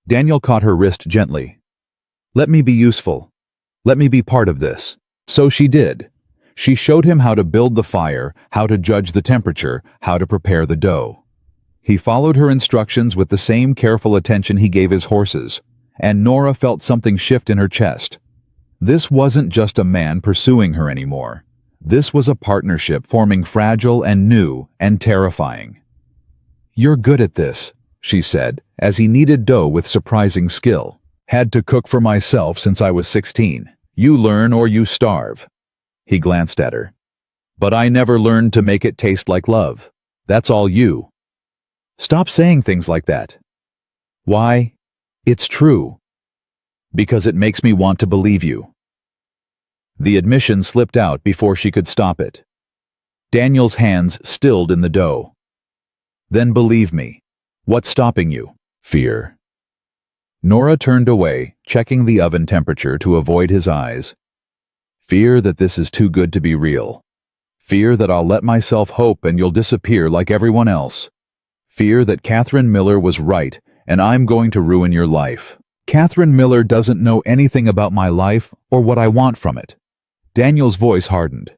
Daniel caught her wrist gently. "Let me be useful. Let me be part of this." So she did. She showed him how to build the fire, how to judge the temperature, how to prepare the dough. He followed her instructions with the same careful attention he gave his horses, and Nora felt something shift in her chest. This wasn't just a man pursuing her anymore. This was a partnership forming fragile and new and terrifying. "You're good at this," she said, as he kneaded dough with surprising skill. "Had to cook for myself since I was 16. You learn or you starve." He glanced at her. "But I never learned to make it taste like love. That's all you." "Stop saying things like that." "Why? It's true." "Because it makes me want to believe you." The admission slipped out before she could stop it. Daniel's hands stilled in the dough. "Then believe me. What's stopping you?" "Fear." Nora turned away, checking the oven temperature to avoid his eyes. "Fear that this is too good to be real. Fear that I'll let myself hope and you'll disappear like everyone else. Fear that Catherine Miller was right and I'm going to ruin your life. Catherine Miller doesn't know anything about my life or what I want from it." Daniel's voice hardened.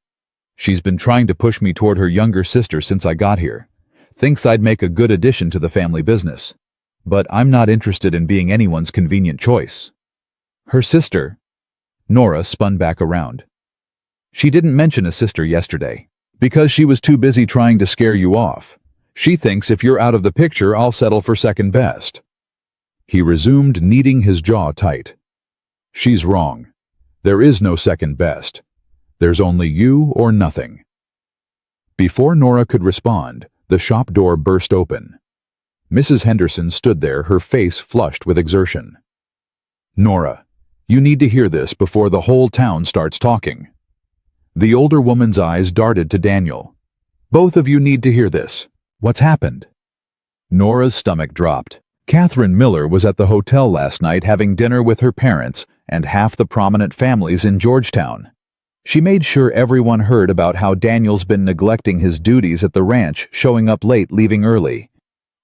"She's been trying to push me toward her younger sister since I got here. Thinks I'd make a good addition to the family business. But I'm not interested in being anyone's convenient choice." "Her sister?" Nora spun back around. "She didn't mention a sister yesterday. Because she was too busy trying to scare you off. She thinks if you're out of the picture, I'll settle for second best." He resumed, kneading his jaw tight. "She's wrong. There is no second best. There's only you or nothing." Before Nora could respond, the shop door burst open. Mrs. Henderson stood there, her face flushed with exertion. "Nora, you need to hear this before the whole town starts talking." The older woman's eyes darted to Daniel. "Both of you need to hear this. What's happened?" Nora's stomach dropped. Catherine Miller was at the hotel last night having dinner with her parents and half the prominent families in Georgetown. She made sure everyone heard about how Daniel's been neglecting his duties at the ranch, showing up late, leaving early.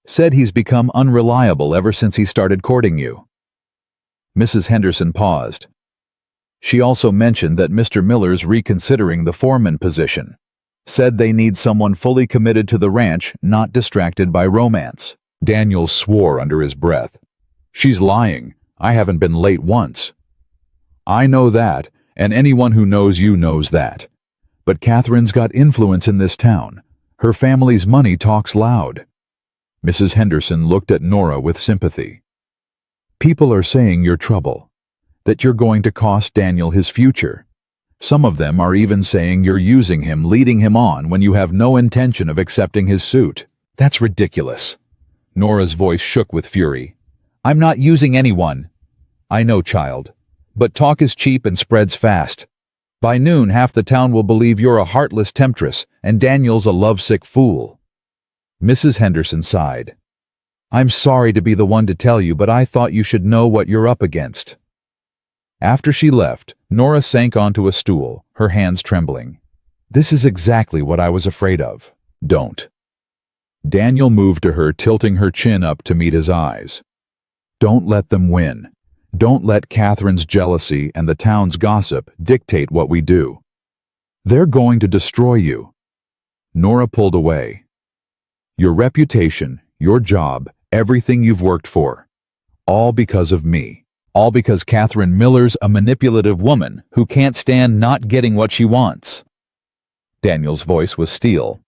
Said he's become unreliable ever since he started courting you. Mrs. Henderson paused. She also mentioned that Mr. Miller's reconsidering the foreman position. Said they need someone fully committed to the ranch, not distracted by romance. Daniel swore under his breath. "She's lying. I haven't been late once." "I know that, and anyone who knows you knows that. But Catherine's got influence in this town. Her family's money talks loud." Mrs. Henderson looked at Nora with sympathy. "People are saying you're trouble, that you're going to cost Daniel his future. Some of them are even saying you're using him, leading him on when you have no intention of accepting his suit. That's ridiculous." Nora's voice shook with fury. I'm not using anyone. I know, child. But talk is cheap and spreads fast. By noon, half the town will believe you're a heartless temptress and Daniel's a lovesick fool. Mrs. Henderson sighed. I'm sorry to be the one to tell you, but I thought you should know what you're up against. After she left, Nora sank onto a stool, her hands trembling. This is exactly what I was afraid of. Don't. Daniel moved to her, tilting her chin up to meet his eyes. Don't let them win. Don't let Catherine's jealousy and the town's gossip dictate what we do. They're going to destroy you. Nora pulled away. Your reputation, your job, everything you've worked for. All because of me. All because Catherine Miller's a manipulative woman who can't stand not getting what she wants. Daniel's voice was steel.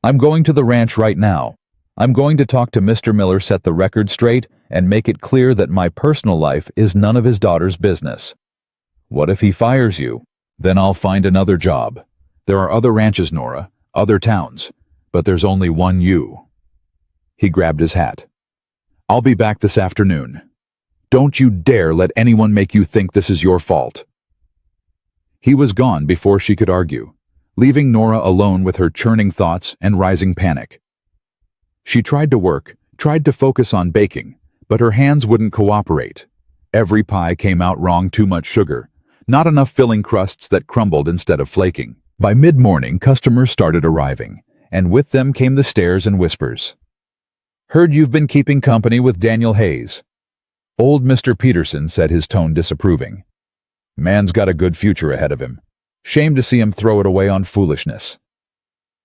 I'm going to the ranch right now. I'm going to talk to Mr. Miller, set the record straight, and make it clear that my personal life is none of his daughter's business. What if he fires you? Then I'll find another job. There are other ranches, Nora, other towns, but there's only one you. He grabbed his hat. I'll be back this afternoon. Don't you dare let anyone make you think this is your fault. He was gone before she could argue, leaving Nora alone with her churning thoughts and rising panic. She tried to work, tried to focus on baking, but her hands wouldn't cooperate. Every pie came out wrong, too much sugar, not enough filling crusts that crumbled instead of flaking. By mid-morning, customers started arriving, and with them came the stares and whispers. Heard you've been keeping company with Daniel Hayes. Old Mr. Peterson said, his tone disapproving. Man's got a good future ahead of him. Shame to see him throw it away on foolishness.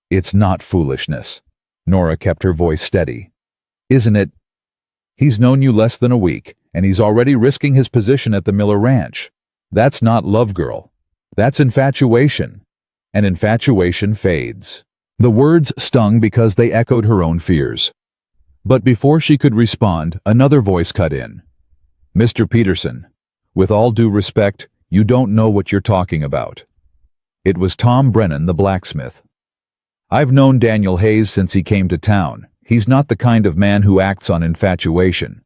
It's not foolishness. Nora kept her voice steady. Isn't it? He's known you less than a week, and he's already risking his position at the Miller Ranch. That's not love, girl. That's infatuation. And infatuation fades. The words stung because they echoed her own fears. But before she could respond, another voice cut in. Mr. Peterson, with all due respect, you don't know what you're talking about. It was Tom Brennan, the blacksmith. I've known Daniel Hayes since he came to town. He's not the kind of man who acts on infatuation.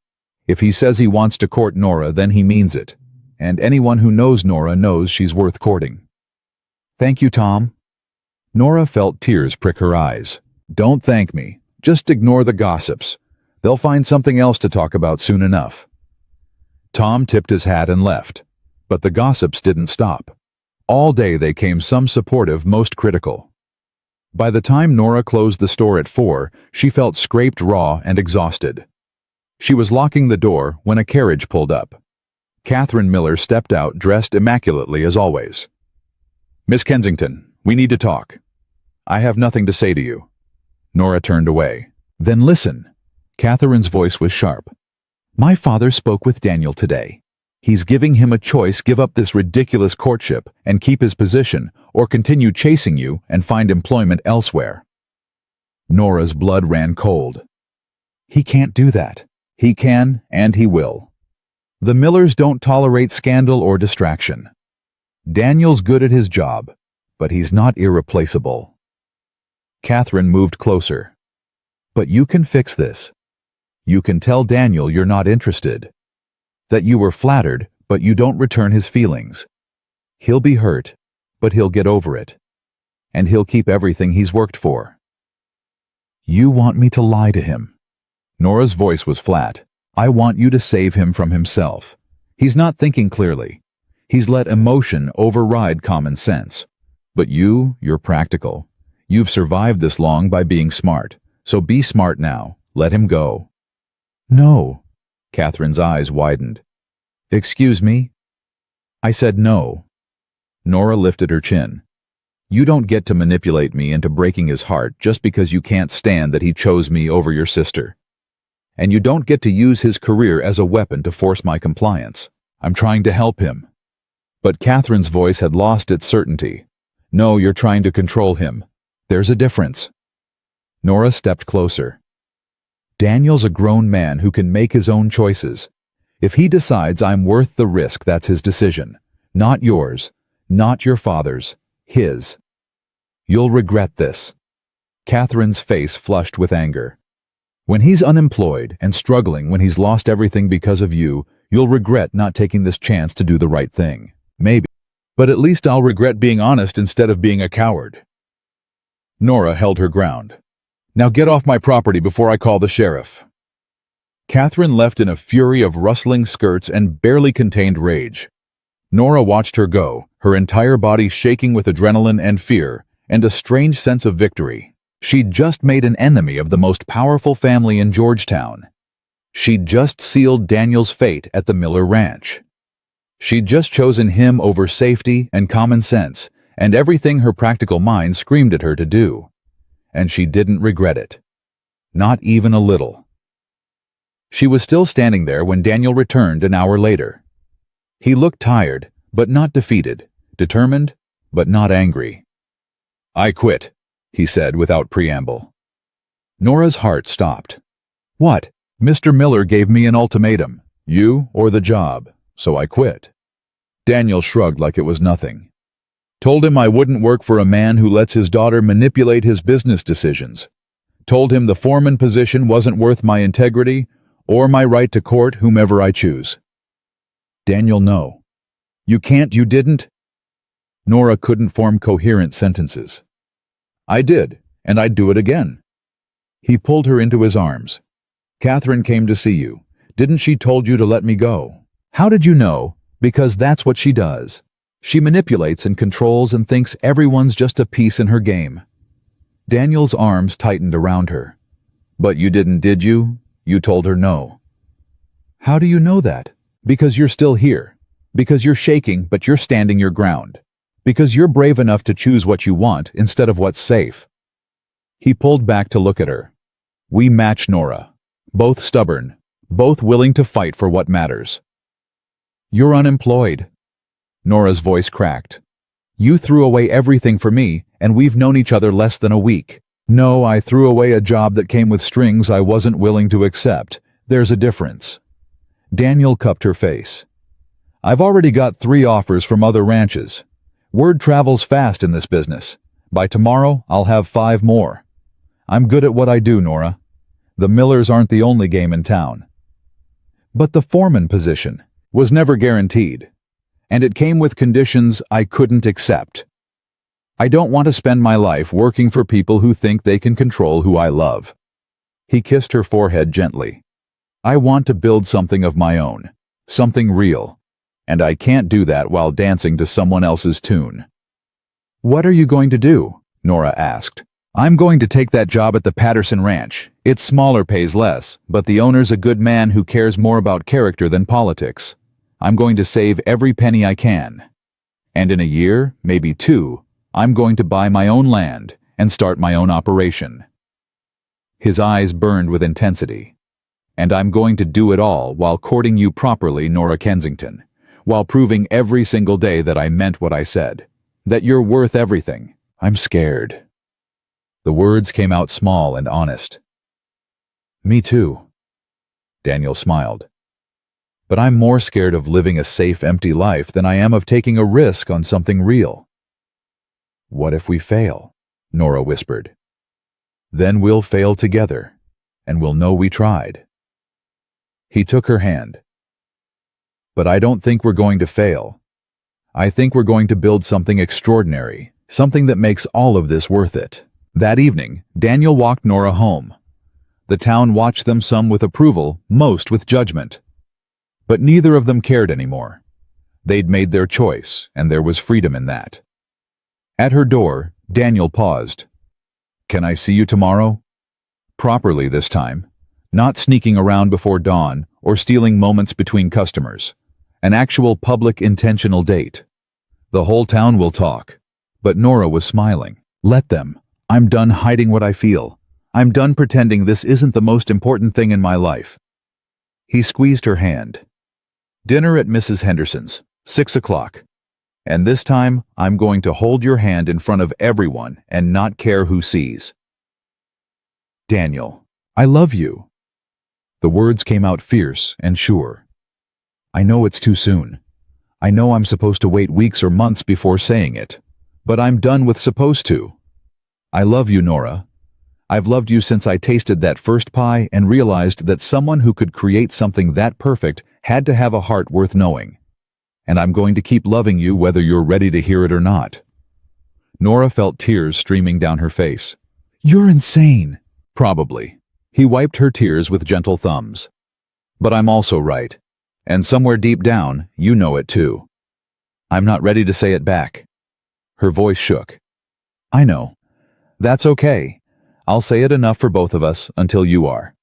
If he says he wants to court Nora, then he means it. And anyone who knows Nora knows she's worth courting. Thank you, Tom. Nora felt tears prick her eyes. Don't thank me. Just ignore the gossips. They'll find something else to talk about soon enough. Tom tipped his hat and left. But the gossips didn't stop. All day they came, some supportive, most critical. By the time Nora closed the store at 4, she felt scraped raw and exhausted. She was locking the door when a carriage pulled up. Catherine Miller stepped out, dressed immaculately as always. Miss Kensington, we need to talk. I have nothing to say to you. Nora turned away. Then listen. Catherine's voice was sharp. My father spoke with Daniel today. He's giving him a choice: give up this ridiculous courtship and keep his position, or continue chasing you and find employment elsewhere. Nora's blood ran cold. He can't do that. He can, and he will. The Millers don't tolerate scandal or distraction. Daniel's good at his job, but he's not irreplaceable. Catherine moved closer. But you can fix this. You can tell Daniel you're not interested. That you were flattered, but you don't return his feelings. He'll be hurt, but he'll get over it. And he'll keep everything he's worked for. You want me to lie to him? Nora's voice was flat. I want you to save him from himself. He's not thinking clearly. He's let emotion override common sense. But you're practical. You've survived this long by being smart. So be smart now. Let him go. No. Catherine's eyes widened. Excuse me? I said no. Nora lifted her chin. You don't get to manipulate me into breaking his heart just because you can't stand that he chose me over your sister. And you don't get to use his career as a weapon to force my compliance. I'm trying to help him. But Catherine's voice had lost its certainty. No, you're trying to control him. There's a difference. Nora stepped closer. Daniel's a grown man who can make his own choices. If he decides I'm worth the risk, that's his decision. Not yours. Not your father's. His. You'll regret this. Catherine's face flushed with anger. When he's unemployed and struggling, when he's lost everything because of you, you'll regret not taking this chance to do the right thing. Maybe. But at least I'll regret being honest instead of being a coward. Nora held her ground. Now get off my property before I call the sheriff. Catherine left in a fury of rustling skirts and barely contained rage. Nora watched her go, her entire body shaking with adrenaline and fear, and a strange sense of victory. She'd just made an enemy of the most powerful family in Georgetown. She'd just sealed Daniel's fate at the Miller Ranch. She'd just chosen him over safety and common sense, and everything her practical mind screamed at her to do. And she didn't regret it. Not even a little. She was still standing there when Daniel returned an hour later. He looked tired, but not defeated, determined, but not angry. "I quit," he said without preamble. Nora's heart stopped. "What?" "Mr. Miller gave me an ultimatum, you or the job, so I quit." Daniel shrugged like it was nothing. "Told him I wouldn't work for a man who lets his daughter manipulate his business decisions. Told him the foreman position wasn't worth my integrity or my right to court whomever I choose." "Daniel, no. You can't, you didn't?" Nora couldn't form coherent sentences. "I did, and I'd do it again." He pulled her into his arms. "Catherine came to see you. Didn't she told you to let me go?" "How did you know?" "Because that's what she does. She manipulates and controls and thinks everyone's just a piece in her game." Daniel's arms tightened around her. "But you didn't, did you? You told her no." "How do you know that?" "Because you're still here. Because you're shaking, but you're standing your ground. Because you're brave enough to choose what you want instead of what's safe." He pulled back to look at her. "We match, Nora. Both stubborn. Both willing to fight for what matters." "You're unemployed." Nora's voice cracked. "You threw away everything for me, and we've known each other less than a week." "No, I threw away a job that came with strings I wasn't willing to accept. There's a difference." Daniel cupped her face. "I've already got 3 offers from other ranches. Word travels fast in this business. By tomorrow, I'll have 5 more. I'm good at what I do, Nora. The Millers aren't the only game in town." "But the foreman position was never guaranteed, and it came with conditions I couldn't accept. I don't want to spend my life working for people who think they can control who I love." He kissed her forehead gently. "I want to build something of my own, something real, and I can't do that while dancing to someone else's tune." "What are you going to do?" Nora asked. "I'm going to take that job at the Patterson Ranch. It's smaller, pays less, but the owner's a good man who cares more about character than politics. I'm going to save every penny I can. And in a year, maybe 2, I'm going to buy my own land and start my own operation." His eyes burned with intensity. "And I'm going to do it all while courting you properly, Nora Kensington, while proving every single day that I meant what I said, that you're worth everything. I'm scared." The words came out small and honest. "Me too." Daniel smiled. "But I'm more scared of living a safe, empty life than I am of taking a risk on something real." "What if we fail?" Nora whispered. "Then we'll fail together, and we'll know we tried." He took her hand. "But I don't think we're going to fail. I think we're going to build something extraordinary, something that makes all of this worth it." That evening, Daniel walked Nora home. The town watched them, some with approval, most with judgment. But neither of them cared anymore. They'd made their choice, and there was freedom in that. At her door, Daniel paused. "Can I see you tomorrow?" Properly this time, not sneaking around before dawn or stealing moments between customers. An actual public intentional date. The whole town will talk. But Nora was smiling. "Let them. I'm done hiding what I feel. I'm done pretending this isn't the most important thing in my life." He squeezed her hand. "Dinner at Mrs. Henderson's, 6 o'clock. And this time, I'm going to hold your hand in front of everyone and not care who sees." "Daniel, I love you." The words came out fierce and sure. "I know it's too soon. I know I'm supposed to wait weeks or months before saying it. But I'm done with supposed to. I love you, Nora. I've loved you since I tasted that first pie and realized that someone who could create something that perfect had to have a heart worth knowing. And I'm going to keep loving you whether you're ready to hear it or not." Nora felt tears streaming down her face. "You're insane." "Probably." He wiped her tears with gentle thumbs. "But I'm also right. And somewhere deep down, you know it too." "I'm not ready to say it back." Her voice shook. "I know. That's okay. I'll say it enough for both of us until you are."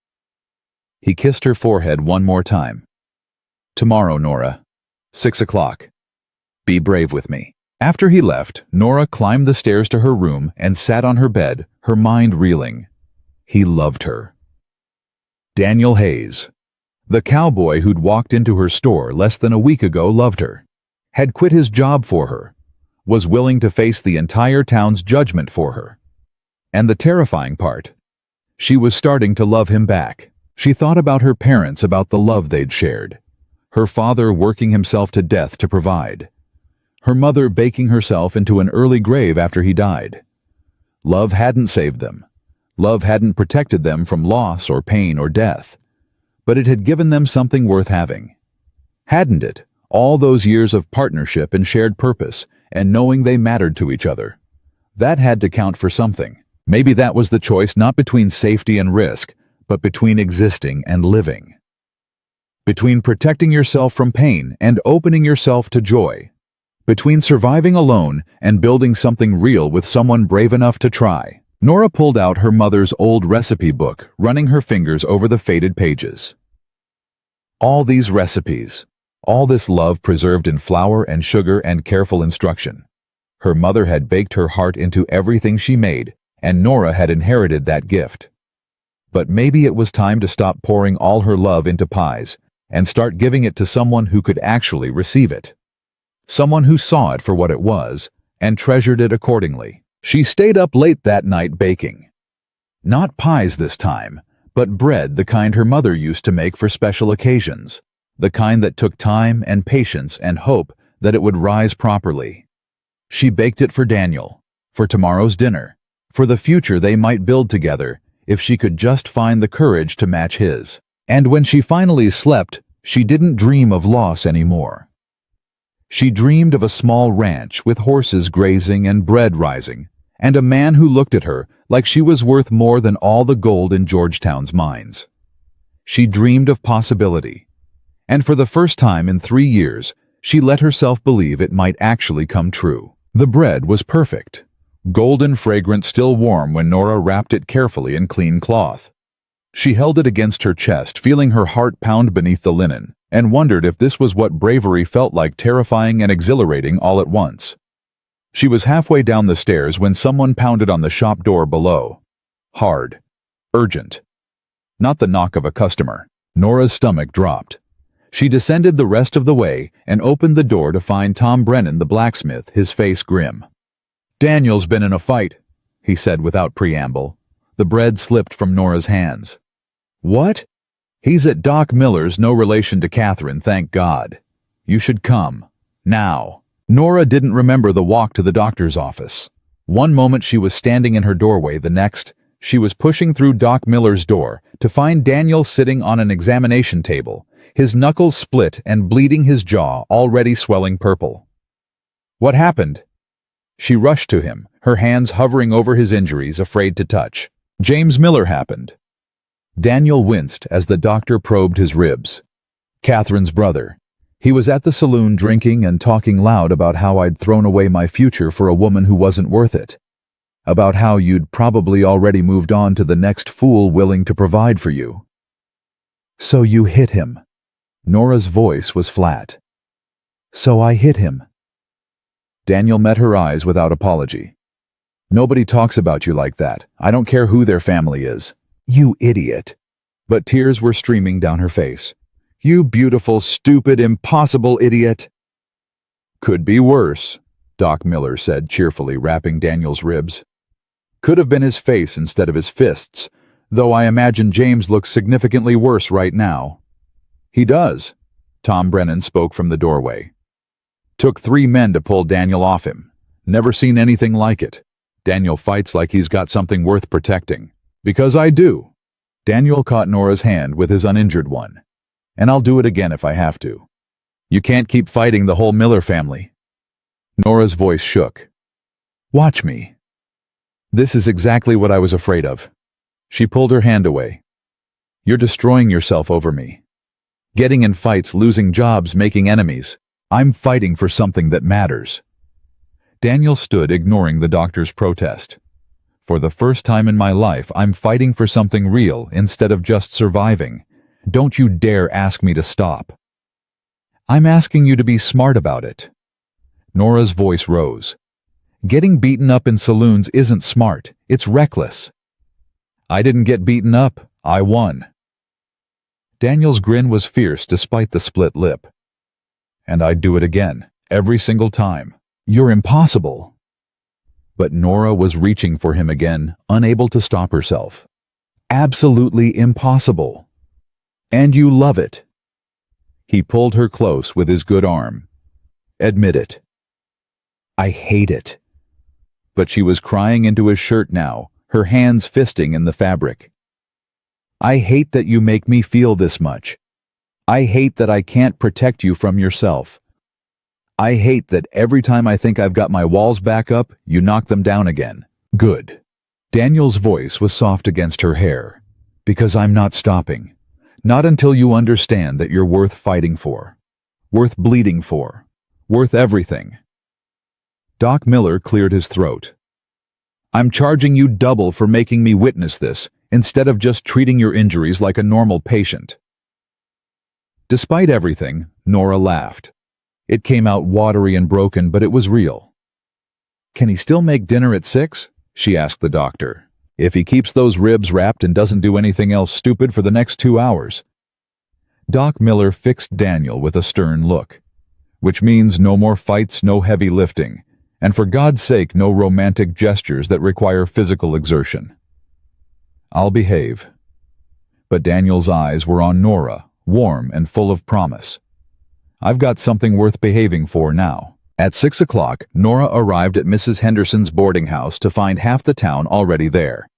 He kissed her forehead one more time. "Tomorrow, Nora. 6 o'clock. Be brave with me." After he left, Nora climbed the stairs to her room and sat on her bed, her mind reeling. He loved her. Daniel Hayes. The cowboy who'd walked into her store less than a week ago loved her, had quit his job for her, was willing to face the entire town's judgment for her. And the terrifying part, she was starting to love him back. She thought about her parents, about the love they'd shared. Her father working himself to death to provide. Her mother baking herself into an early grave after he died. Love hadn't saved them. Love hadn't protected them from loss or pain or death. But it had given them something worth having. Hadn't it? All those years of partnership and shared purpose, and knowing they mattered to each other. That had to count for something. Maybe that was the choice, not between safety and risk, but between existing and living. Between protecting yourself from pain and opening yourself to joy. Between surviving alone and building something real with someone brave enough to try. Nora pulled out her mother's old recipe book, running her fingers over the faded pages. All these recipes, all this love preserved in flour and sugar and careful instruction. Her mother had baked her heart into everything she made, and Nora had inherited that gift. But maybe it was time to stop pouring all her love into pies and start giving it to someone who could actually receive it. Someone who saw it for what it was and treasured it accordingly. She stayed up late that night baking. Not pies this time, but bread, the kind her mother used to make for special occasions, the kind that took time and patience and hope that it would rise properly. She baked it for Daniel, for tomorrow's dinner, for the future they might build together if she could just find the courage to match his. And when she finally slept, she didn't dream of loss anymore. She dreamed of a small ranch with horses grazing and bread rising, and a man who looked at her like she was worth more than all the gold in Georgetown's mines. She dreamed of possibility, and for the first time in 3 years, she let herself believe it might actually come true. The bread was perfect, golden fragrant, still warm when Nora wrapped it carefully in clean cloth. She held it against her chest, feeling her heart pound beneath the linen, and wondered if this was what bravery felt like, terrifying and exhilarating all at once. She was halfway down the stairs when someone pounded on the shop door below. Hard. Urgent. Not the knock of a customer. Nora's stomach dropped. She descended the rest of the way and opened the door to find Tom Brennan, the blacksmith, his face grim. "Daniel's been in a fight," he said without preamble. The bread slipped from Nora's hands. "What?" "He's at Doc Miller's, no relation to Catherine, thank God. You should come. Now." Nora didn't remember the walk to the doctor's office. One moment she was standing in her doorway, the next, she was pushing through Doc Miller's door to find Daniel sitting on an examination table, his knuckles split and bleeding, his jaw already swelling purple. "What happened?" She rushed to him, her hands hovering over his injuries, afraid to touch. "James Miller happened." Daniel winced as the doctor probed his ribs. "Catherine's brother. He was at the saloon drinking and talking loud about how I'd thrown away my future for a woman who wasn't worth it. About how you'd probably already moved on to the next fool willing to provide for you." "So you hit him?" Nora's voice was flat. "So I hit him." Daniel met her eyes without apology. "Nobody talks about you like that. I don't care who their family is." "You idiot." But tears were streaming down her face. "You beautiful, stupid, impossible idiot." "Could be worse," Doc Miller said cheerfully, wrapping Daniel's ribs. "Could have been his face instead of his fists, though I imagine James looks significantly worse right now." "He does," Tom Brennan spoke from the doorway. "Took 3 men to pull Daniel off him. Never seen anything like it. Daniel fights like he's got something worth protecting. Because I do. Daniel caught Nora's hand with his uninjured one. And I'll do it again if I have to. You can't keep fighting the whole Miller family. Nora's voice shook. Watch me. This is exactly what I was afraid of. She pulled her hand away. You're destroying yourself over me. Getting in fights, losing jobs, making enemies. I'm fighting for something that matters. Daniel stood, ignoring the doctor's protest. For the first time in my life, I'm fighting for something real instead of just surviving. Don't you dare ask me to stop. I'm asking you to be smart about it. Nora's voice rose. Getting beaten up in saloons isn't smart, it's reckless. I didn't get beaten up, I won. Daniel's grin was fierce despite the split lip. And I'd do it again, every single time. You're impossible. But Nora was reaching for him again, unable to stop herself. Absolutely impossible. And you love it. He pulled her close with his good arm. Admit it. I hate it. But she was crying into his shirt now, her hands fisting in the fabric. I hate that you make me feel this much. I hate that I can't protect you from yourself. I hate that every time I think I've got my walls back up, you knock them down again. Good. Daniel's voice was soft against her hair. Because I'm not stopping. Not until you understand that you're worth fighting for. Worth bleeding for. Worth everything. Doc Miller cleared his throat. I'm charging you double for making me witness this, instead of just treating your injuries like a normal patient. Despite everything, Nora laughed. It came out watery and broken, but it was real. Can he still make dinner at 6? She asked the doctor. If he keeps those ribs wrapped and doesn't do anything else stupid for the next 2 hours. Doc Miller fixed Daniel with a stern look. Which means no more fights, no heavy lifting, and for God's sake no romantic gestures that require physical exertion. I'll behave. But Daniel's eyes were on Nora, warm and full of promise. I've got something worth behaving for now. At 6 o'clock, Nora arrived at Mrs. Henderson's boarding house to find half the town already there.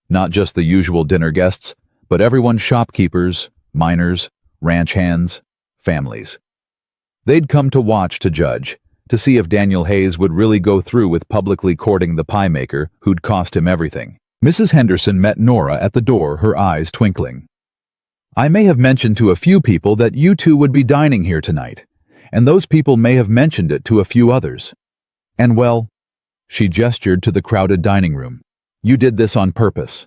Not just the usual dinner guests, but everyone: shopkeepers, miners, ranch hands, families. They'd come to watch, to judge, to see if Daniel Hayes would really go through with publicly courting the pie maker who'd cost him everything. Mrs. Henderson met Nora at the door, her eyes twinkling. I may have mentioned to a few people that you two would be dining here tonight, and those people may have mentioned it to a few others. And well, she gestured to the crowded dining room. You did this on purpose.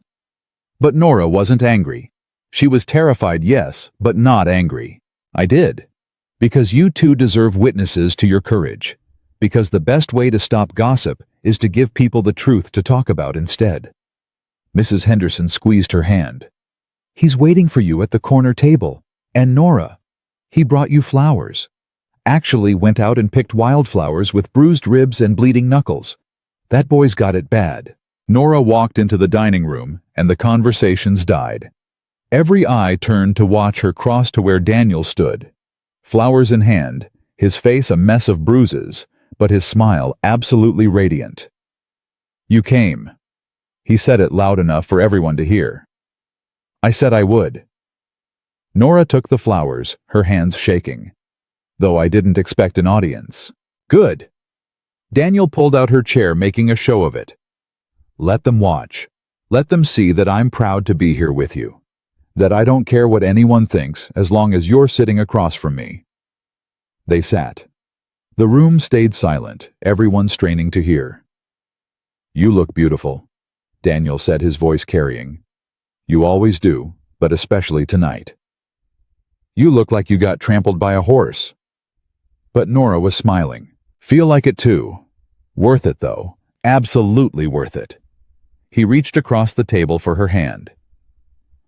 But Nora wasn't angry. She was terrified, yes, but not angry. I did. Because you two deserve witnesses to your courage. Because the best way to stop gossip is to give people the truth to talk about instead. Mrs. Henderson squeezed her hand. He's waiting for you at the corner table. And Nora, he brought you flowers. Actually went out and picked wildflowers with bruised ribs and bleeding knuckles. That boy's got it bad. Nora walked into the dining room, and the conversations died. Every eye turned to watch her cross to where Daniel stood. Flowers in hand, his face a mess of bruises, but his smile absolutely radiant. You came. He said it loud enough for everyone to hear. I said I would. Nora took the flowers, her hands shaking. Though I didn't expect an audience. Good. Daniel pulled out her chair, making a show of it. Let them watch. Let them see that I'm proud to be here with you. That I don't care what anyone thinks as long as you're sitting across from me. They sat. The room stayed silent, everyone straining to hear. You look beautiful, Daniel said, his voice carrying. You always do, but especially tonight. You look like you got trampled by a horse. But Nora was smiling. Feel like it too. Worth it though. Absolutely worth it. He reached across the table for her hand.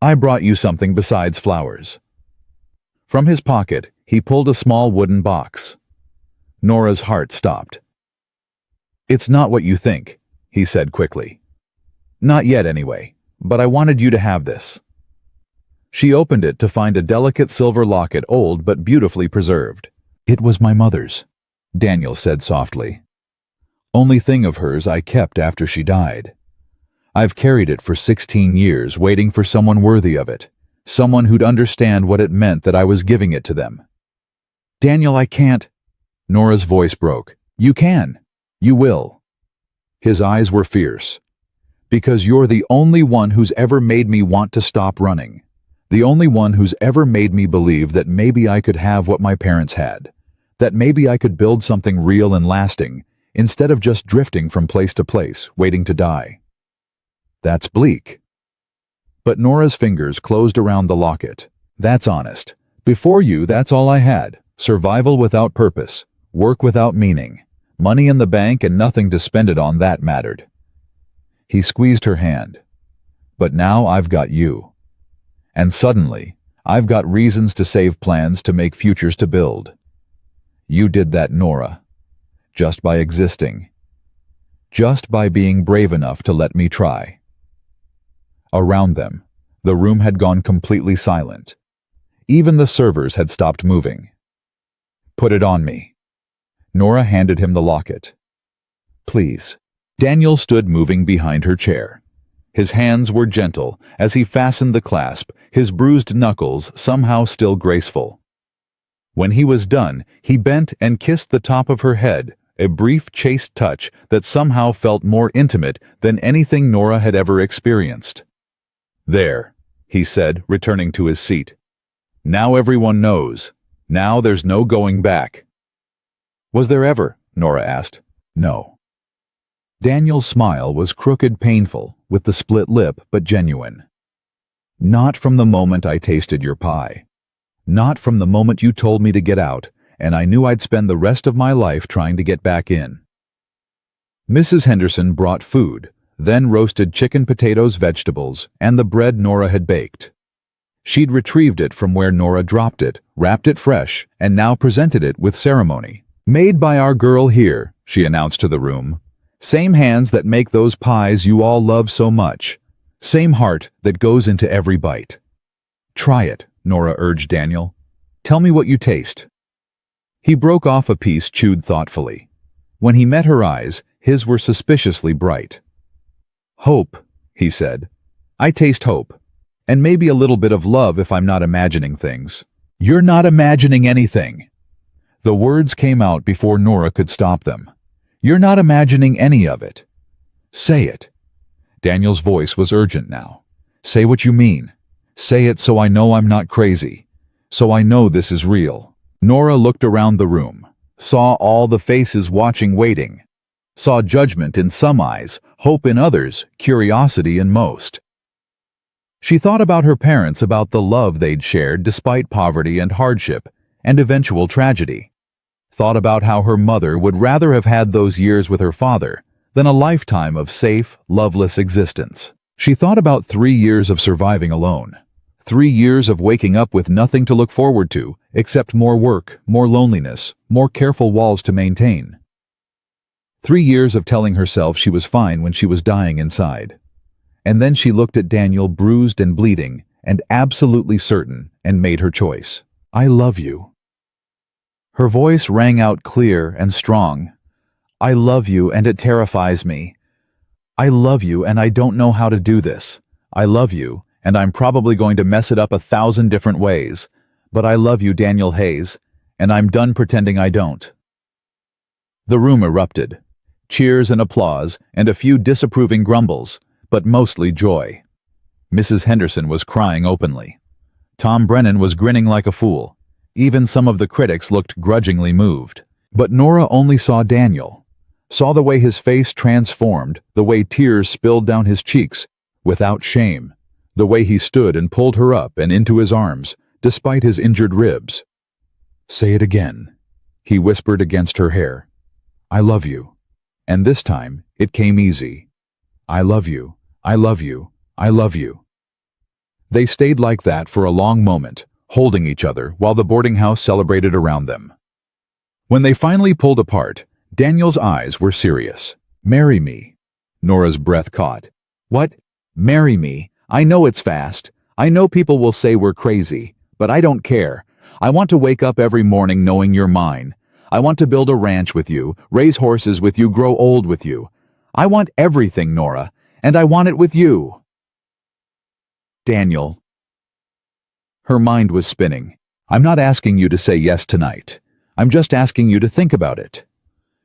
I brought you something besides flowers. From his pocket, he pulled a small wooden box. Nora's heart stopped. It's not what you think, he said quickly. Not yet anyway, but I wanted you to have this. She opened it to find a delicate silver locket, old but beautifully preserved. It was my mother's, Daniel said softly. Only thing of hers I kept after she died. I've carried it for 16 years, waiting for someone worthy of it. Someone who'd understand what it meant that I was giving it to them. Daniel, I can't. Nora's voice broke. You can. You will. His eyes were fierce. Because you're the only one who's ever made me want to stop running. The only one who's ever made me believe that maybe I could have what my parents had. That maybe I could build something real and lasting, instead of just drifting from place to place, waiting to die. That's bleak. But Nora's fingers closed around the locket. That's honest. Before you, that's all I had. Survival without purpose. Work without meaning. Money in the bank and nothing to spend it on that mattered. He squeezed her hand. But now I've got you. And suddenly, I've got reasons to save plans to make futures to build. You did that, Nora. Just by existing. Just by being brave enough to let me try. Around them, the room had gone completely silent. Even the servers had stopped moving. Put it on me. Nora handed him the locket. Please. Daniel stood moving behind her chair. His hands were gentle as he fastened the clasp, his bruised knuckles somehow still graceful. When he was done, he bent and kissed the top of her head, a brief, chaste touch that somehow felt more intimate than anything Nora had ever experienced. There, he said, returning to his seat. Now everyone knows. Now there's no going back. Was there ever? Nora asked. No. Daniel's smile was crooked, painful, with the split lip, but genuine. Not from the moment I tasted your pie. Not from the moment you told me to get out, and I knew I'd spend the rest of my life trying to get back in. Mrs. Henderson brought food, then roasted chicken, potatoes, vegetables, and the bread Nora had baked. She'd retrieved it from where Nora dropped it, wrapped it fresh, and now presented it with ceremony. Made by our girl here, she announced to the room. Same hands that make those pies you all love so much. Same heart that goes into every bite. Try it, Nora urged Daniel. Tell me what you taste. He broke off a piece, chewed thoughtfully. When he met her eyes, his were suspiciously bright. Hope, he said. I taste hope. And maybe a little bit of love if I'm not imagining things. You're not imagining anything. The words came out before Nora could stop them. You're not imagining any of it. Say it. Daniel's voice was urgent now. Say what you mean. Say it so I know I'm not crazy. So I know this is real. Nora looked around the room, saw all the faces watching, waiting. Saw judgment in some eyes, hope in others, curiosity in most. She thought about her parents, about the love they'd shared despite poverty and hardship, and eventual tragedy. Thought about how her mother would rather have had those years with her father than a lifetime of safe, loveless existence. She thought about 3 years of surviving alone. 3 years of waking up with nothing to look forward to, except more work, more loneliness, more careful walls to maintain. 3 years of telling herself she was fine when she was dying inside. And then she looked at Daniel, bruised and bleeding, and absolutely certain, and made her choice. I love you. Her voice rang out clear and strong. I love you, and it terrifies me. I love you, and I don't know how to do this. I love you, and I'm probably going to mess it up 1,000 different ways. But I love you, Daniel Hayes, and I'm done pretending I don't. The room erupted. Cheers and applause, and a few disapproving grumbles, but mostly joy. Mrs. Henderson was crying openly. Tom Brennan was grinning like a fool. Even some of the critics looked grudgingly moved. But Nora only saw Daniel. Saw the way his face transformed, the way tears spilled down his cheeks, without shame. The way he stood and pulled her up and into his arms, despite his injured ribs. Say it again, he whispered against her hair. I love you. And this time, it came easy. I love you. I love you. I love you. They stayed like that for a long moment, holding each other while the boarding house celebrated around them. When they finally pulled apart, Daniel's eyes were serious. Marry me. Nora's breath caught. What? Marry me? I know it's fast. I know people will say we're crazy, but I don't care. I want to wake up every morning knowing you're mine. I want to build a ranch with you, raise horses with you, grow old with you. I want everything, Nora. and I want it with you." "Daniel." Her mind was spinning. "I'm not asking you to say yes tonight. I'm just asking you to think about it.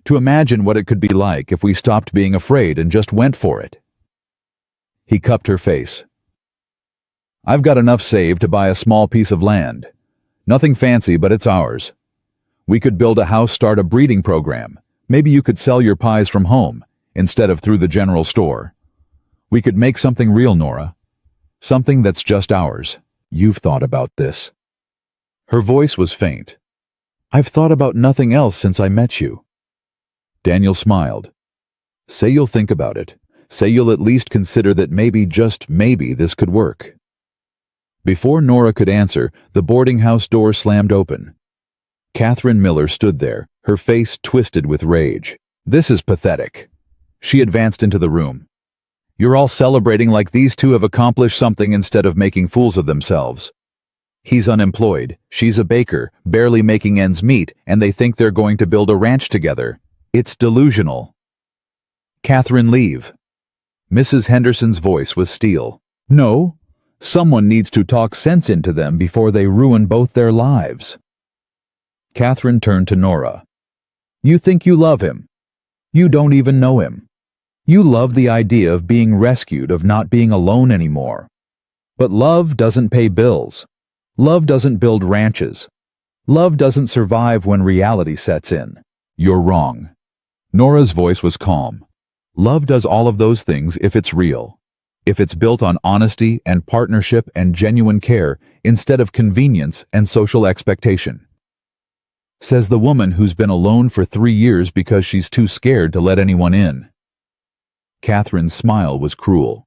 To imagine what it could be like if we stopped being afraid and just went for it." He cupped her face. "I've got enough saved to buy a small piece of land. Nothing fancy, but it's ours. We could build a house, start a breeding program. Maybe you could sell your pies from home, instead of through the general store. We could make something real, Nora. Something that's just ours. You've thought about this." Her voice was faint. "I've thought about nothing else since I met you." Daniel smiled. "Say you'll think about it. Say you'll at least consider that maybe, just maybe, this could work." Before Nora could answer, the boarding house door slammed open. Catherine Miller stood there, her face twisted with rage. "This is pathetic." She advanced into the room. "You're all celebrating like these two have accomplished something instead of making fools of themselves. He's unemployed, she's a baker, barely making ends meet, and they think they're going to build a ranch together. It's delusional." "Catherine, leave." Mrs. Henderson's voice was steel. "No, someone needs to talk sense into them before they ruin both their lives." Catherine turned to Nora. "You think you love him. You don't even know him. You love the idea of being rescued, of not being alone anymore. But love doesn't pay bills. Love doesn't build ranches. Love doesn't survive when reality sets in." "You're wrong." Nora's voice was calm. "Love does all of those things if it's real. If it's built on honesty and partnership and genuine care instead of convenience and social expectation." Says the woman who's been alone for 3 years because she's too scared to let anyone in. Catherine's smile was cruel.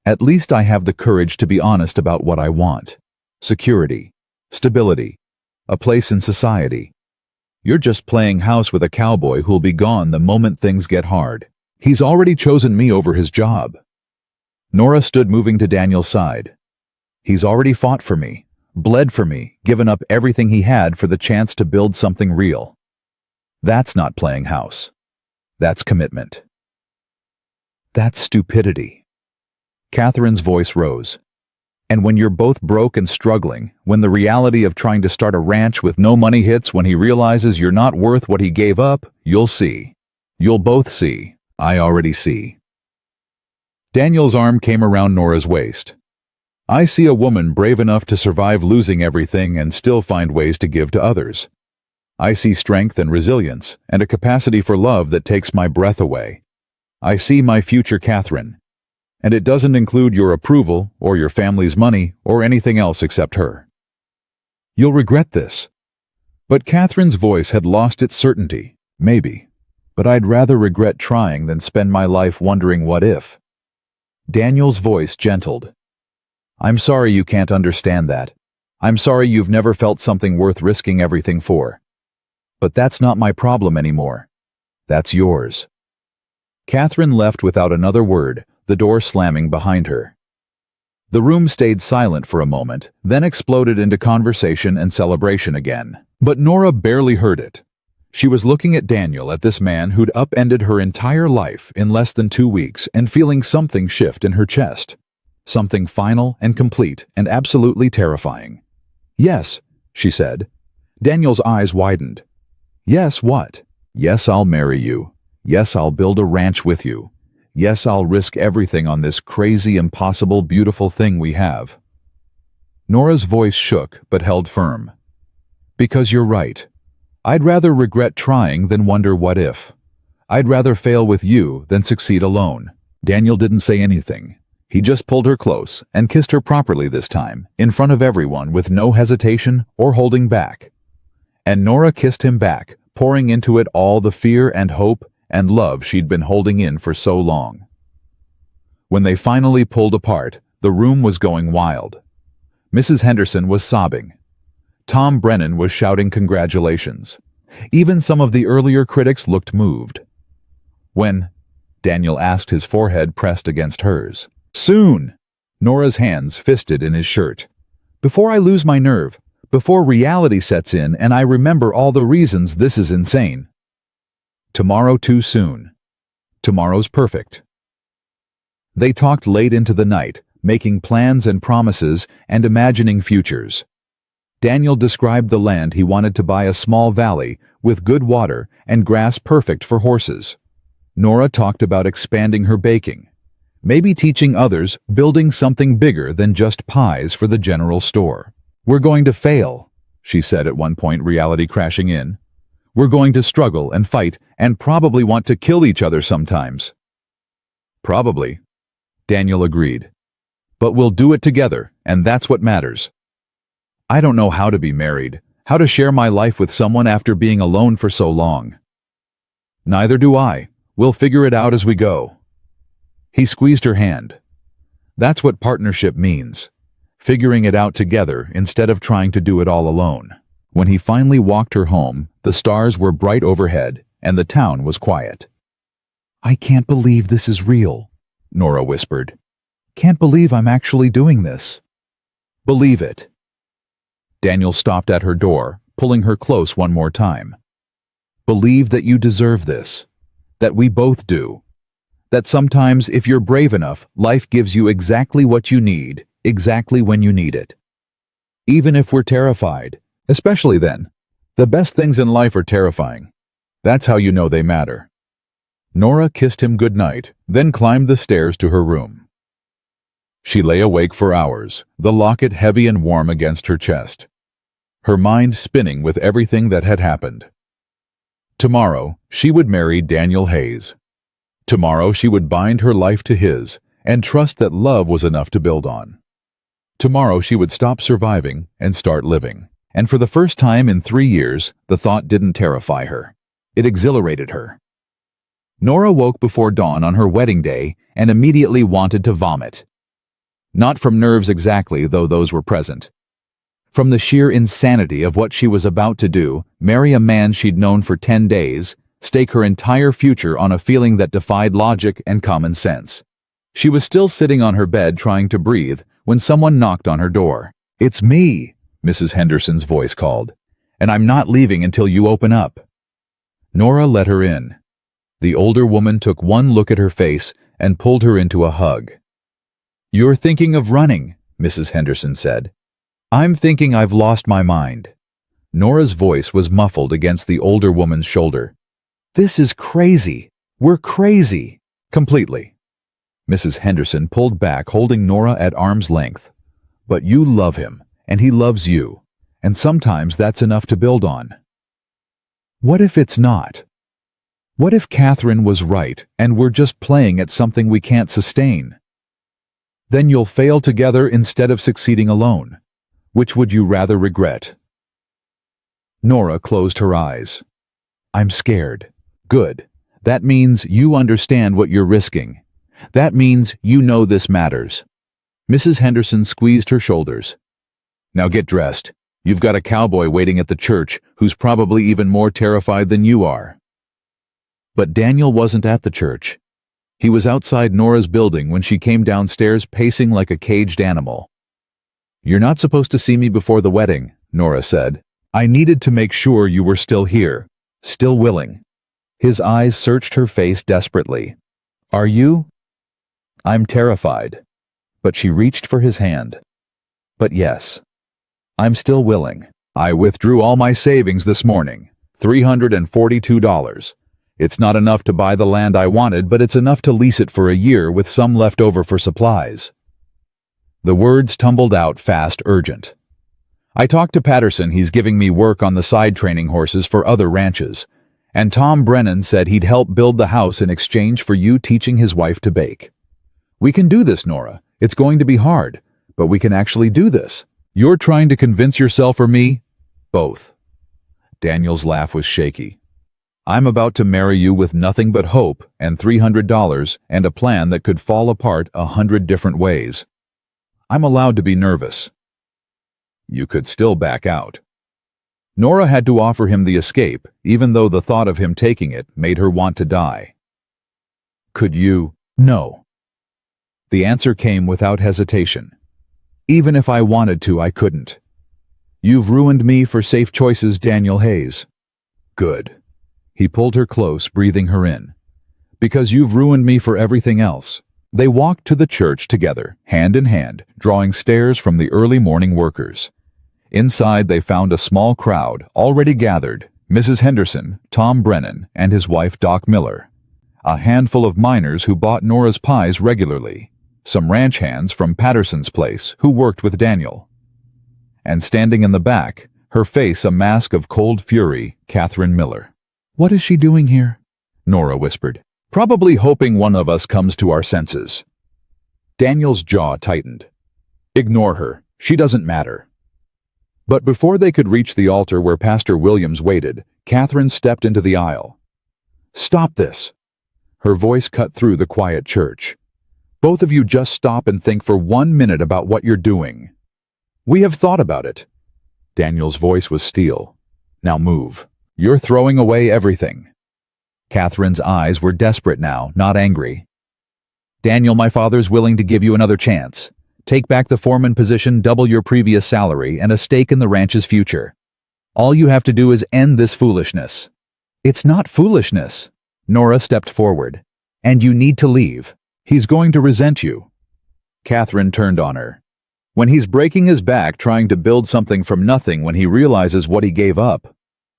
"At least I have the courage to be honest about what I want. Security, stability, a place in society. You're just playing house with a cowboy who'll be gone the moment things get hard. He's already chosen me over his job." Nora stood, moving to Daniel's side. "He's already fought for me, bled for me, given up everything he had for the chance to build something real. That's not playing house. That's commitment." "That's stupidity." Catherine's voice rose. "And when you're both broke and struggling, when the reality of trying to start a ranch with no money hits, when he realizes you're not worth what he gave up, you'll see. You'll both see. I already see." Daniel's arm came around Nora's waist. "I see a woman brave enough to survive losing everything and still find ways to give to others. I see strength and resilience, and a capacity for love that takes my breath away. I see my future Catherine. And it doesn't include your approval, or your family's money, or anything else except her. You'll regret this." But Catherine's voice had lost its certainty. "Maybe. But I'd rather regret trying than spend my life wondering what if." Daniel's voice gentled. "I'm sorry you can't understand that. I'm sorry you've never felt something worth risking everything for. But that's not my problem anymore. That's yours." Catherine left without another word, the door slamming behind her. The room stayed silent for a moment, then exploded into conversation and celebration again. But Nora barely heard it. She was looking at Daniel, at this man who'd upended her entire life in less than 2 weeks, and feeling something shift in her chest. Something final and complete and absolutely terrifying. "Yes," she said. Daniel's eyes widened. "Yes, what?" "Yes, I'll marry you. Yes, I'll build a ranch with you. Yes, I'll risk everything on this crazy, impossible, beautiful thing we have." Nora's voice shook but held firm. "Because you're right. I'd rather regret trying than wonder what if. I'd rather fail with you than succeed alone." Daniel didn't say anything. He just pulled her close and kissed her properly this time, in front of everyone, with no hesitation or holding back. And Nora kissed him back, pouring into it all the fear and hope and love she'd been holding in for so long. When they finally pulled apart, the room was going wild. Mrs. Henderson was sobbing. Tom Brennan was shouting congratulations. Even some of the earlier critics looked moved. "When?" Daniel asked, his forehead pressed against hers. "Soon!" Nora's hands fisted in his shirt. "Before I lose my nerve, before reality sets in and I remember all the reasons this is insane. Tomorrow too soon. Tomorrow's perfect." They talked late into the night, making plans and promises and imagining futures. Daniel described the land he wanted to buy, a small valley with good water and grass perfect for horses. Nora talked about expanding her baking, maybe teaching others, building something bigger than just pies for the general store. "We're going to fail," she said at one point, reality crashing in. "We're going to struggle and fight and probably want to kill each other sometimes." "Probably," Daniel agreed. "But we'll do it together, and that's what matters." "I don't know how to be married, how to share my life with someone after being alone for so long." "Neither do I. We'll figure it out as we go." He squeezed her hand. That's what partnership means. Figuring it out together instead of trying to do it all alone. When he finally walked her home, the stars were bright overhead, and the town was quiet. "I can't believe this is real," Nora whispered. "Can't believe I'm actually doing this." "Believe it." Daniel stopped at her door, pulling her close one more time. "Believe that you deserve this. That we both do. That sometimes, if you're brave enough, life gives you exactly what you need, exactly when you need it. Even if we're terrified, especially then. The best things in life are terrifying. That's how you know they matter." Nora kissed him goodnight, then climbed the stairs to her room. She lay awake for hours, the locket heavy and warm against her chest, her mind spinning with everything that had happened. Tomorrow, she would marry Daniel Hayes. Tomorrow, she would bind her life to his and trust that love was enough to build on. Tomorrow, she would stop surviving and start living. And for the first time in 3 years, the thought didn't terrify her. It exhilarated her. Nora woke before dawn on her wedding day and immediately wanted to vomit. Not from nerves exactly, though those were present. From the sheer insanity of what she was about to do, marry a man she'd known for 10 days, stake her entire future on a feeling that defied logic and common sense. She was still sitting on her bed trying to breathe when someone knocked on her door. "It's me," Mrs. Henderson's voice called, "and I'm not leaving until you open up." Nora let her in. The older woman took one look at her face and pulled her into a hug. "You're thinking of running," Mrs. Henderson said. "I'm thinking I've lost my mind." Nora's voice was muffled against the older woman's shoulder. "This is crazy. We're crazy." "Completely." Mrs. Henderson pulled back, holding Nora at arm's length. "But you love him, and he loves you, and sometimes that's enough to build on." "What if it's not? What if Catherine was right, and we're just playing at something we can't sustain? Then you'll fail together instead of succeeding alone. Which would you rather regret?" Nora closed her eyes. "I'm scared." "Good. That means you understand what you're risking. That means you know this matters." Mrs. Henderson squeezed her shoulders. "Now get dressed. You've got a cowboy waiting at the church who's probably even more terrified than you are." But Daniel wasn't at the church. He was outside Nora's building when she came downstairs, pacing like a caged animal. "You're not supposed to see me before the wedding," Nora said. "I needed to make sure you were still here, still willing." His eyes searched her face desperately. "Are you?" "I'm terrified." But she reached for his hand. "But yes, I'm still willing. I withdrew all my savings this morning, $342. It's not enough to buy the land I wanted, but it's enough to lease it for a year with some left over for supplies." The words tumbled out fast, urgent. "I talked to Patterson. He's giving me work on the side training horses for other ranches. And Tom Brennan said he'd help build the house in exchange for you teaching his wife to bake. We can do this, Nora. It's going to be hard, but we can actually do this. You're trying to convince yourself or me?" "Both." Daniel's laugh was shaky. "I'm about to marry you with nothing but hope and $300 and a plan that could fall apart 100 different ways. I'm allowed to be nervous." "You could still back out." Nora had to offer him the escape, even though the thought of him taking it made her want to die. "Could you?" "No." The answer came without hesitation. "Even if I wanted to, I couldn't. You've ruined me for safe choices, Daniel Hayes." "Good." He pulled her close, breathing her in. "Because you've ruined me for everything else. They walked to the church together, hand in hand, drawing stares from the early morning workers. Inside they found a small crowd already gathered: Mrs. Henderson, Tom Brennan, and his wife Doc Miller. A handful of miners who bought Nora's pies regularly. Some ranch hands from Patterson's place who worked with Daniel. And standing in the back, her face a mask of cold fury, Catherine Miller. "What is she doing here?" Nora whispered. "Probably hoping one of us comes to our senses." Daniel's jaw tightened. "Ignore her. She doesn't matter." But before they could reach the altar where Pastor Williams waited, Catherine stepped into the aisle. "Stop this!" Her voice cut through the quiet church. "Both of you just stop and think for 1 minute about what you're doing." "We have thought about it." Daniel's voice was steel. "Now move. You're throwing away everything." Catherine's eyes were desperate now, not angry. "Daniel, my father's willing to give you another chance. Take back the foreman position, double your previous salary, and a stake in the ranch's future. All you have to do is end this foolishness." "It's not foolishness." Nora stepped forward. "And you need to leave. He's going to resent you." Catherine turned on her. "When he's breaking his back trying to build something from nothing when he realizes what he gave up.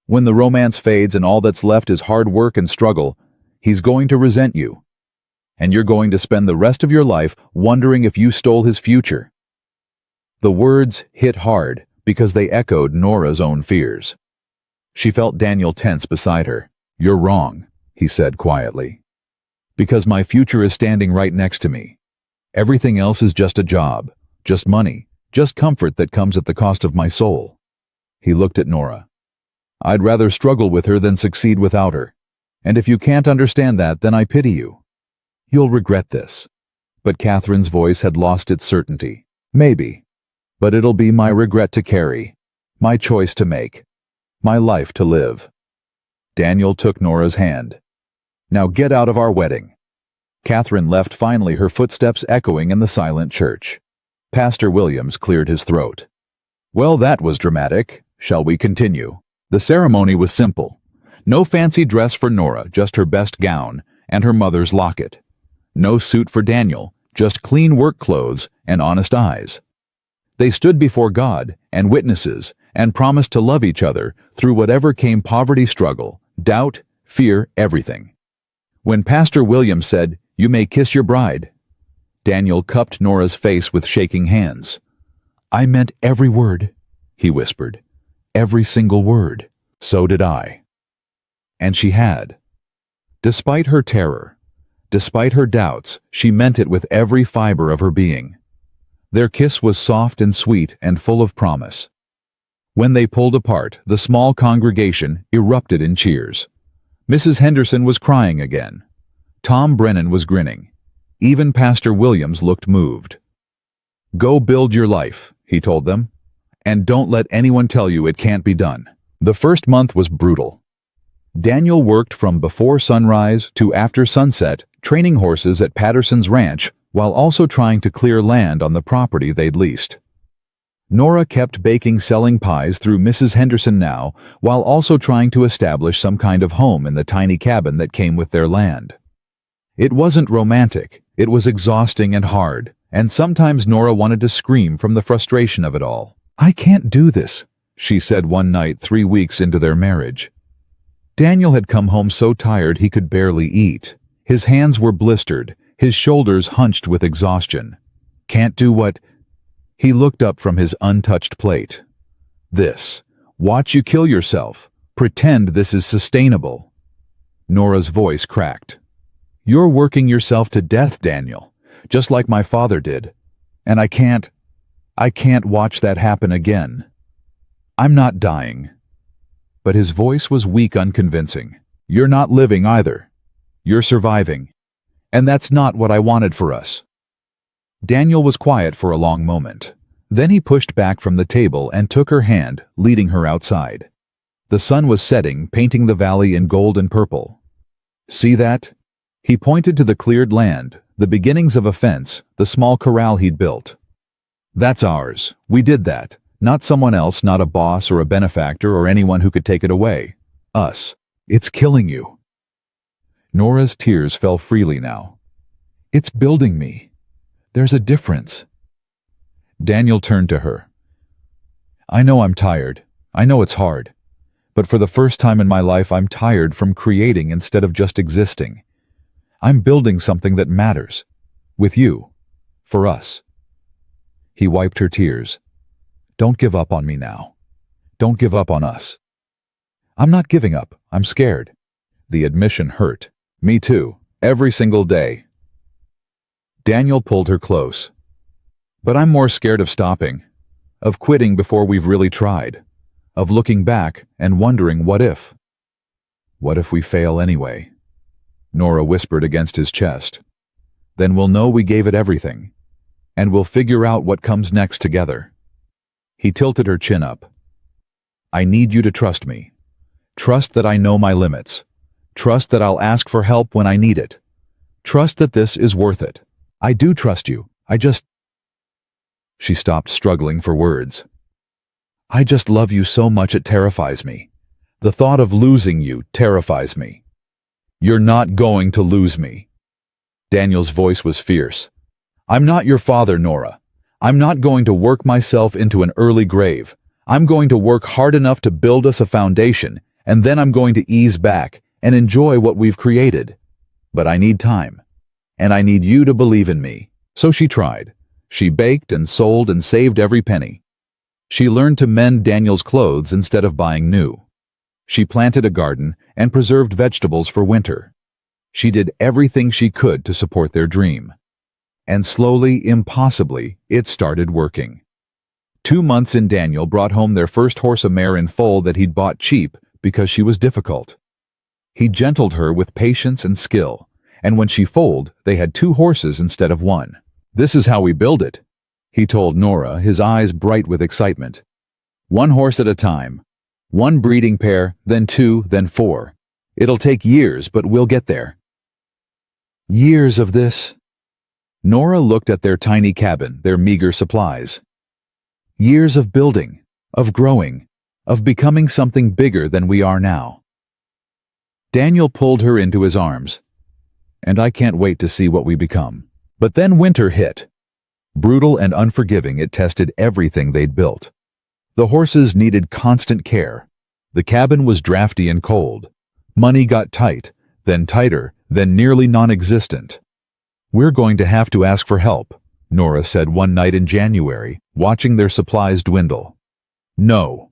When the romance fades and all that's left is hard work and struggle, he's going to resent you. And you're going to spend the rest of your life wondering if you stole his future." The words hit hard because they echoed Nora's own fears. She felt Daniel tense beside her. "You're wrong," he said quietly. "Because my future is standing right next to me. Everything else is just a job, just money, just comfort that comes at the cost of my soul." He looked at Nora. "I'd rather struggle with her than succeed without her. And if you can't understand that, then I pity you. You'll regret this." But Catherine's voice had lost its certainty. "Maybe. But it'll be my regret to carry, my choice to make, my life to live." Daniel took Nora's hand. "Now get out of our wedding." Catherine left finally, her footsteps echoing in the silent church. Pastor Williams cleared his throat. "Well, that was dramatic. Shall we continue?" The ceremony was simple. No fancy dress for Nora, just her best gown and her mother's locket. No suit for Daniel, just clean work clothes and honest eyes. They stood before God and witnesses and promised to love each other through whatever came: poverty, struggle, doubt, fear, everything. When Pastor Williams said, "You may kiss your bride," Daniel cupped Nora's face with shaking hands. "I meant every word," he whispered. "Every single word." "So did I." And she had. Despite her terror, despite her doubts, she meant it with every fiber of her being. Their kiss was soft and sweet and full of promise. When they pulled apart, the small congregation erupted in cheers. Mrs. Henderson was crying again. Tom Brennan was grinning. Even Pastor Williams looked moved. "Go build your life," he told them. "And don't let anyone tell you it can't be done." The first month was brutal. Daniel worked from before sunrise to after sunset, training horses at Patterson's ranch while also trying to clear land on the property they'd leased. Nora kept baking, selling pies through Mrs. Henderson now, while also trying to establish some kind of home in the tiny cabin that came with their land. It wasn't romantic, it was exhausting and hard, and sometimes Nora wanted to scream from the frustration of it all. "I can't do this," she said one night 3 weeks into their marriage. Daniel had come home so tired he could barely eat. His hands were blistered, his shoulders hunched with exhaustion. "Can't do what?" He looked up from his untouched plate. "This. Watch you kill yourself. Pretend this is sustainable." Nora's voice cracked. "You're working yourself to death, Daniel, just like my father did. And I can't watch that happen again. I'm not dying." But his voice was weak, unconvincing. "You're not living either. You're surviving. And that's not what I wanted for us." Daniel was quiet for a long moment. Then he pushed back from the table and took her hand, leading her outside. The sun was setting, painting the valley in gold and purple. "See that?" He pointed to the cleared land, the beginnings of a fence, the small corral he'd built. "That's ours. We did that. Not someone else, not a boss or a benefactor or anyone who could take it away. Us. It's killing you." Nora's tears fell freely now. It's building me. There's a difference. Daniel turned to her. I know I'm tired. I know it's hard. But for the first time in my life, I'm tired from creating instead of just existing. I'm building something that matters. With you. For us. He wiped her tears. Don't give up on me now. Don't give up on us. I'm not giving up. I'm scared. The admission hurt. Me too. Every single day. Daniel pulled her close. But I'm more scared of stopping. Of quitting before we've really tried. Of looking back and wondering what if. What if we fail anyway? Nora whispered against his chest. Then we'll know we gave it everything. And we'll figure out what comes next together. He tilted her chin up. I need you to trust me. Trust that I know my limits. Trust that I'll ask for help when I need it. Trust that this is worth it. I do trust you. She stopped struggling for words. I just love you so much it terrifies me. The thought of losing you terrifies me. You're not going to lose me. Daniel's voice was fierce. I'm not your father, Nora. I'm not going to work myself into an early grave. I'm going to work hard enough to build us a foundation, and then I'm going to ease back and enjoy what we've created. But I need time. And I need you to believe in me. So she tried. She baked and sold and saved every penny. She learned to mend Daniel's clothes instead of buying new. She planted a garden and preserved vegetables for winter. She did everything she could to support their dream. And slowly, impossibly, it started working. 2 months in, Daniel brought home their first horse, a mare in foal that he'd bought cheap because she was difficult. He gentled her with patience and skill, and when she foaled, they had 2 horses instead of 1. This is how we build it, he told Nora, his eyes bright with excitement. 1 horse at a time. 1 breeding pair, then 2, then 4. It'll take years, but we'll get there. Years of this? Nora looked at their tiny cabin, their meager supplies. Years of building, of growing, of becoming something bigger than we are now. Daniel pulled her into his arms. And I can't wait to see what we become. But then winter hit. Brutal and unforgiving, it tested everything they'd built. The horses needed constant care. The cabin was drafty and cold. Money got tight, then tighter, then nearly non-existent. We're going to have to ask for help, Nora said one night in January, watching their supplies dwindle. No.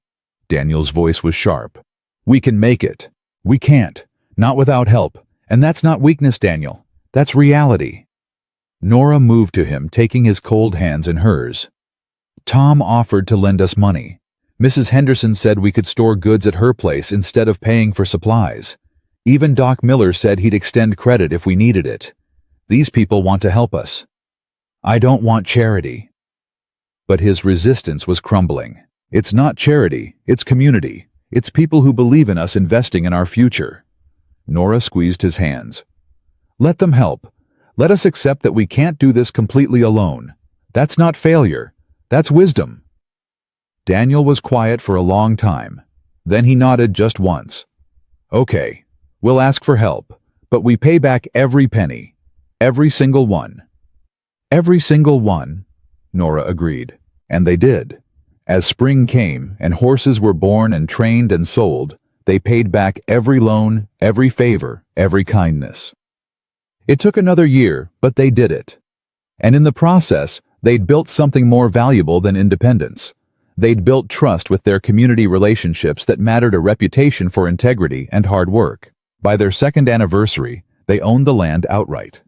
Daniel's voice was sharp. We can make it. We can't. Not without help. And that's not weakness, Daniel. That's reality. Nora moved to him, taking his cold hands in hers. Tom offered to lend us money. Mrs. Henderson said we could store goods at her place instead of paying for supplies. Even Doc Miller said he'd extend credit if we needed it. These people want to help us. I don't want charity. But his resistance was crumbling. It's not charity, it's community. It's people who believe in us investing in our future. Nora squeezed his hands. Let them help. Let us accept that we can't do this completely alone. That's not failure. That's wisdom. Daniel was quiet for a long time. Then he nodded just once. Okay, we'll ask for help, but we pay back every penny. Every single one. Every single one, Nora agreed. And they did. As spring came and horses were born and trained and sold, they paid back every loan, every favor, every kindness. It took another year, but they did it. And in the process, they'd built something more valuable than independence. They'd built trust with their community relationships that mattered, a reputation for integrity and hard work. By their 2nd anniversary, they owned the land outright.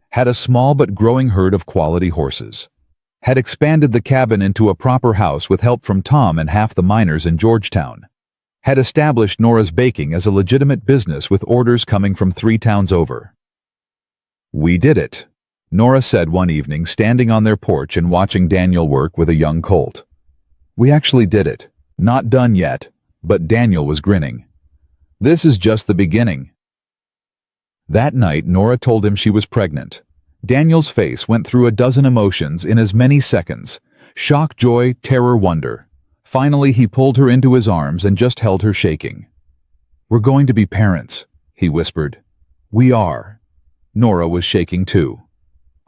Had a small but growing herd of quality horses. Had expanded the cabin into a proper house with help from Tom and half the miners in Georgetown. Had established Nora's Baking as a legitimate business with orders coming from 3 towns over. We did it, Nora said one evening, standing on their porch and watching Daniel work with a young colt. We actually did it. Not done yet, but Daniel was grinning. This is just the beginning. That night, Nora told him she was pregnant. Daniel's face went through a dozen emotions in as many seconds. Shock, joy, terror, wonder. Finally, he pulled her into his arms and just held her, shaking. We're going to be parents, he whispered. We are. Nora was shaking too.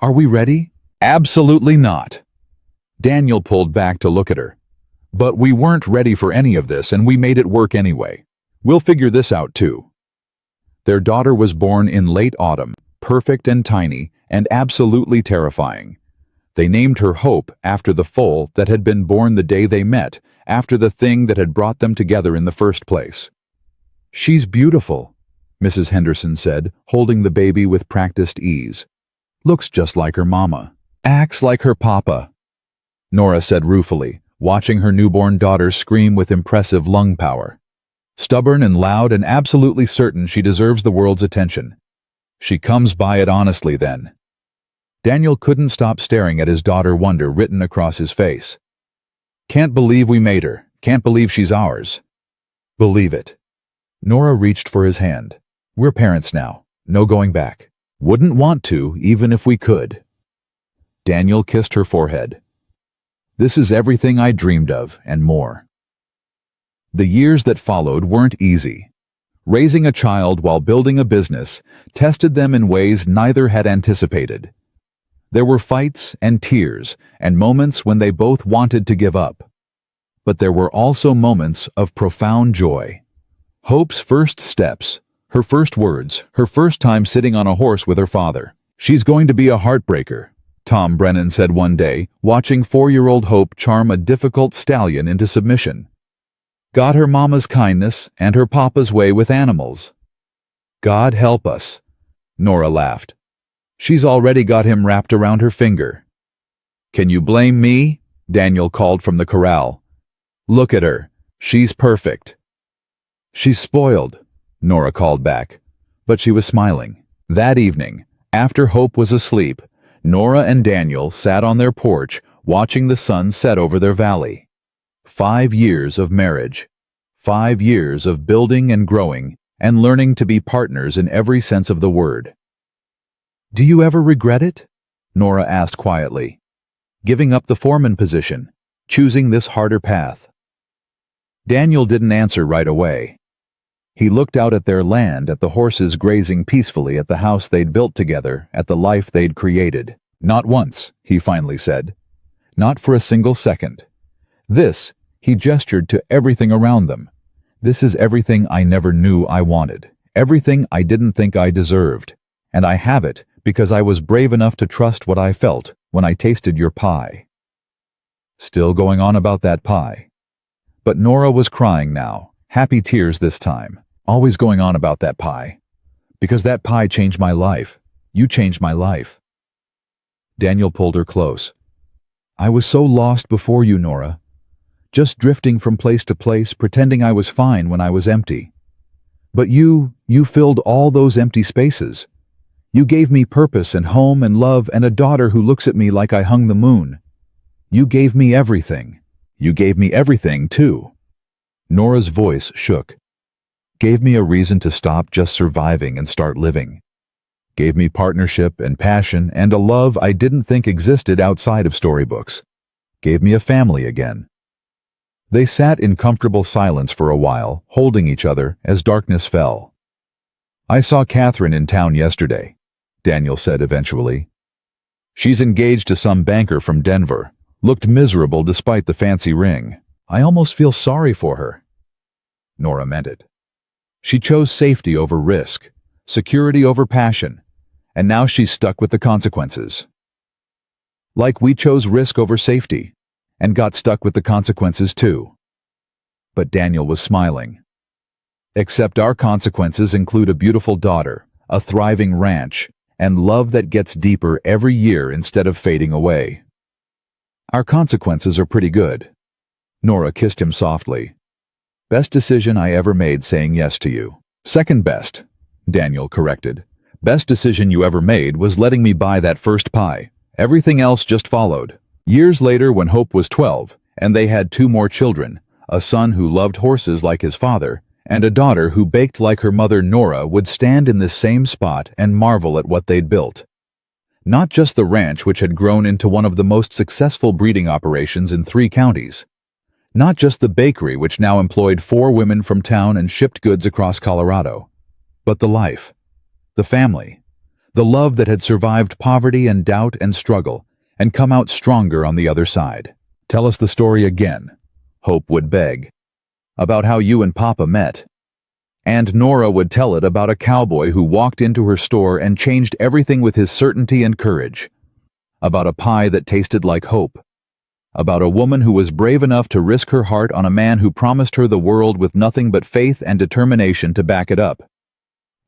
Are we ready? Absolutely not. Daniel pulled back to look at her. But we weren't ready for any of this, and we made it work anyway. We'll figure this out too. Their daughter was born in late autumn, perfect and tiny, and absolutely terrifying. They named her Hope after the foal that had been born the day they met, after the thing that had brought them together in the first place. She's beautiful, Mrs. Henderson said, holding the baby with practiced ease. Looks just like her mama. Acts like her papa, Nora said ruefully, watching her newborn daughter scream with impressive lung power. Stubborn and loud and absolutely certain she deserves the world's attention. She comes by it honestly then. Daniel couldn't stop staring at his daughter, wonder written across his face. Can't believe we made her. Can't believe she's ours. Believe it. Nora reached for his hand. We're parents now. No going back. Wouldn't want to, even if we could. Daniel kissed her forehead. This is everything I dreamed of, and more. The years that followed weren't easy. Raising a child while building a business tested them in ways neither had anticipated. There were fights and tears and moments when they both wanted to give up. But there were also moments of profound joy. Hope's first steps, her first words, her first time sitting on a horse with her father. She's going to be a heartbreaker, Tom Brennan said one day, watching 4-year-old Hope charm a difficult stallion into submission. Got her mama's kindness and her papa's way with animals. God help us, Nora laughed. She's already got him wrapped around her finger. Can you blame me? Daniel called from the corral. Look at her. She's perfect. She's spoiled, Nora called back, but she was smiling. That evening, after Hope was asleep, Nora and Daniel sat on their porch watching the sun set over their valley. 5 years of marriage. 5 years of building and growing and learning to be partners in every sense of the word. Do you ever regret it? Nora asked quietly. Giving up the foreman position, choosing this harder path. Daniel didn't answer right away. He looked out at their land, at the horses grazing peacefully, at the house they'd built together, at the life they'd created. Not once, he finally said. Not for a single second. This, he gestured to everything around them. This is everything I never knew I wanted. Everything I didn't think I deserved. And I have it because I was brave enough to trust what I felt when I tasted your pie. Still going on about that pie. But Nora was crying now, happy tears this time. Always going on about that pie. Because that pie changed my life. You changed my life. Daniel pulled her close. I was so lost before you, Nora. Just drifting from place to place, pretending I was fine when I was empty. But you filled all those empty spaces. You gave me purpose and home and love and a daughter who looks at me like I hung the moon. You gave me everything. You gave me everything, too. Nora's voice shook. Gave me a reason to stop just surviving and start living. Gave me partnership and passion and a love I didn't think existed outside of storybooks. Gave me a family again. They sat in comfortable silence for a while, holding each other as darkness fell. I saw Catherine in town yesterday, Daniel said eventually. She's engaged to some banker from Denver. Looked miserable despite the fancy ring. I almost feel sorry for her. Nora meant it. She chose safety over risk, security over passion, and now she's stuck with the consequences. Like we chose risk over safety, and got stuck with the consequences too. But Daniel was smiling. Except our consequences include a beautiful daughter, a thriving ranch, and love that gets deeper every year instead of fading away. Our consequences are pretty good. Nora kissed him softly. Best decision I ever made saying yes to you. Second best, Daniel corrected. Best decision you ever made was letting me buy that first pie. Everything else just followed. Years later, when Hope was 12, and they had 2 more children, a son who loved horses like his father, and a daughter who baked like her mother Nora would stand in this same spot and marvel at what they'd built. Not just the ranch, which had grown into one of the most successful breeding operations in 3 counties. Not just the bakery, which now employed 4 women from town and shipped goods across Colorado. But the life. The family. The love that had survived poverty and doubt and struggle and come out stronger on the other side. "Tell us the story again," Hope would beg, "about how you and Papa met." And Nora would tell it about a cowboy who walked into her store and changed everything with his certainty and courage. About a pie that tasted like hope. About a woman who was brave enough to risk her heart on a man who promised her the world with nothing but faith and determination to back it up.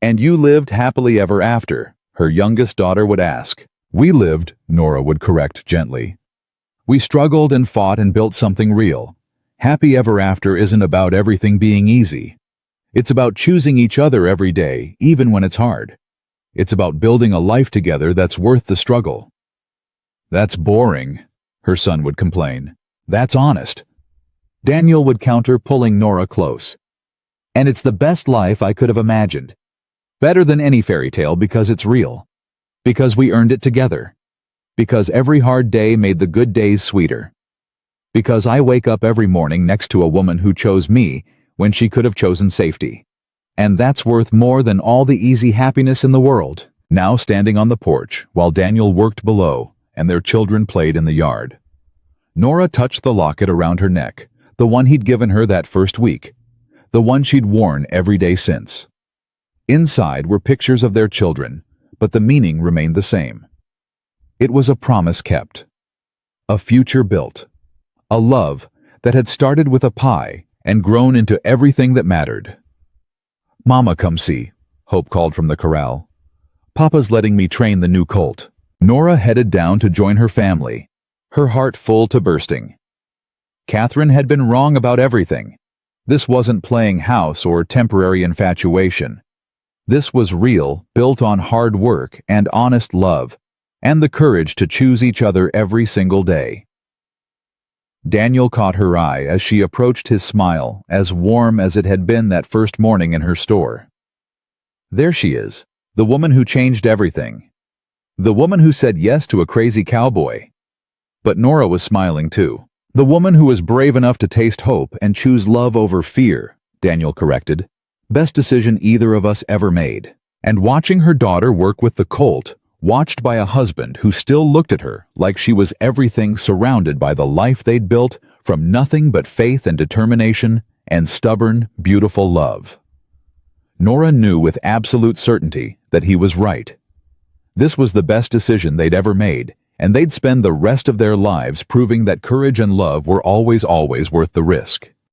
"And you lived happily ever after?" her youngest daughter would ask. "We lived," Nora would correct gently. "We struggled and fought and built something real. Happy ever after isn't about everything being easy. It's about choosing each other every day, even when it's hard. It's about building a life together that's worth the struggle." "That's boring," her son would complain. "That's honest." Daniel would counter, pulling Nora close. "And it's the best life I could have imagined. Better than any fairy tale because it's real. Because we earned it together. Because every hard day made the good days sweeter. Because I wake up every morning next to a woman who chose me when she could have chosen safety. And that's worth more than all the easy happiness in the world." Now standing on the porch, while Daniel worked below and their children played in the yard, Nora touched the locket around her neck, the one he'd given her that first week, the one she'd worn every day since. Inside were pictures of their children, but the meaning remained the same. It was a promise kept, a future built, a love that had started with a pie and grown into everything that mattered. "Mama, come see," Hope called from the corral. "Papa's letting me train the new colt." Nora headed down to join her family, her heart full to bursting. Catherine had been wrong about everything. This wasn't playing house or temporary infatuation. This was real, built on hard work and honest love, and the courage to choose each other every single day. Daniel caught her eye as she approached, his smile as warm as it had been that first morning in her store. There she is, the woman who changed everything. The woman who said yes to a crazy cowboy. But Nora was smiling too. "The woman who was brave enough to taste hope and choose love over fear," Daniel corrected. "Best decision either of us ever made." And watching her daughter work with the colt, watched by a husband who still looked at her like she was everything, surrounded by the life they'd built from nothing but faith and determination and stubborn, beautiful love. Nora knew with absolute certainty that he was right. This was the best decision they'd ever made, and they'd spend the rest of their lives proving that courage and love were always worth the risk.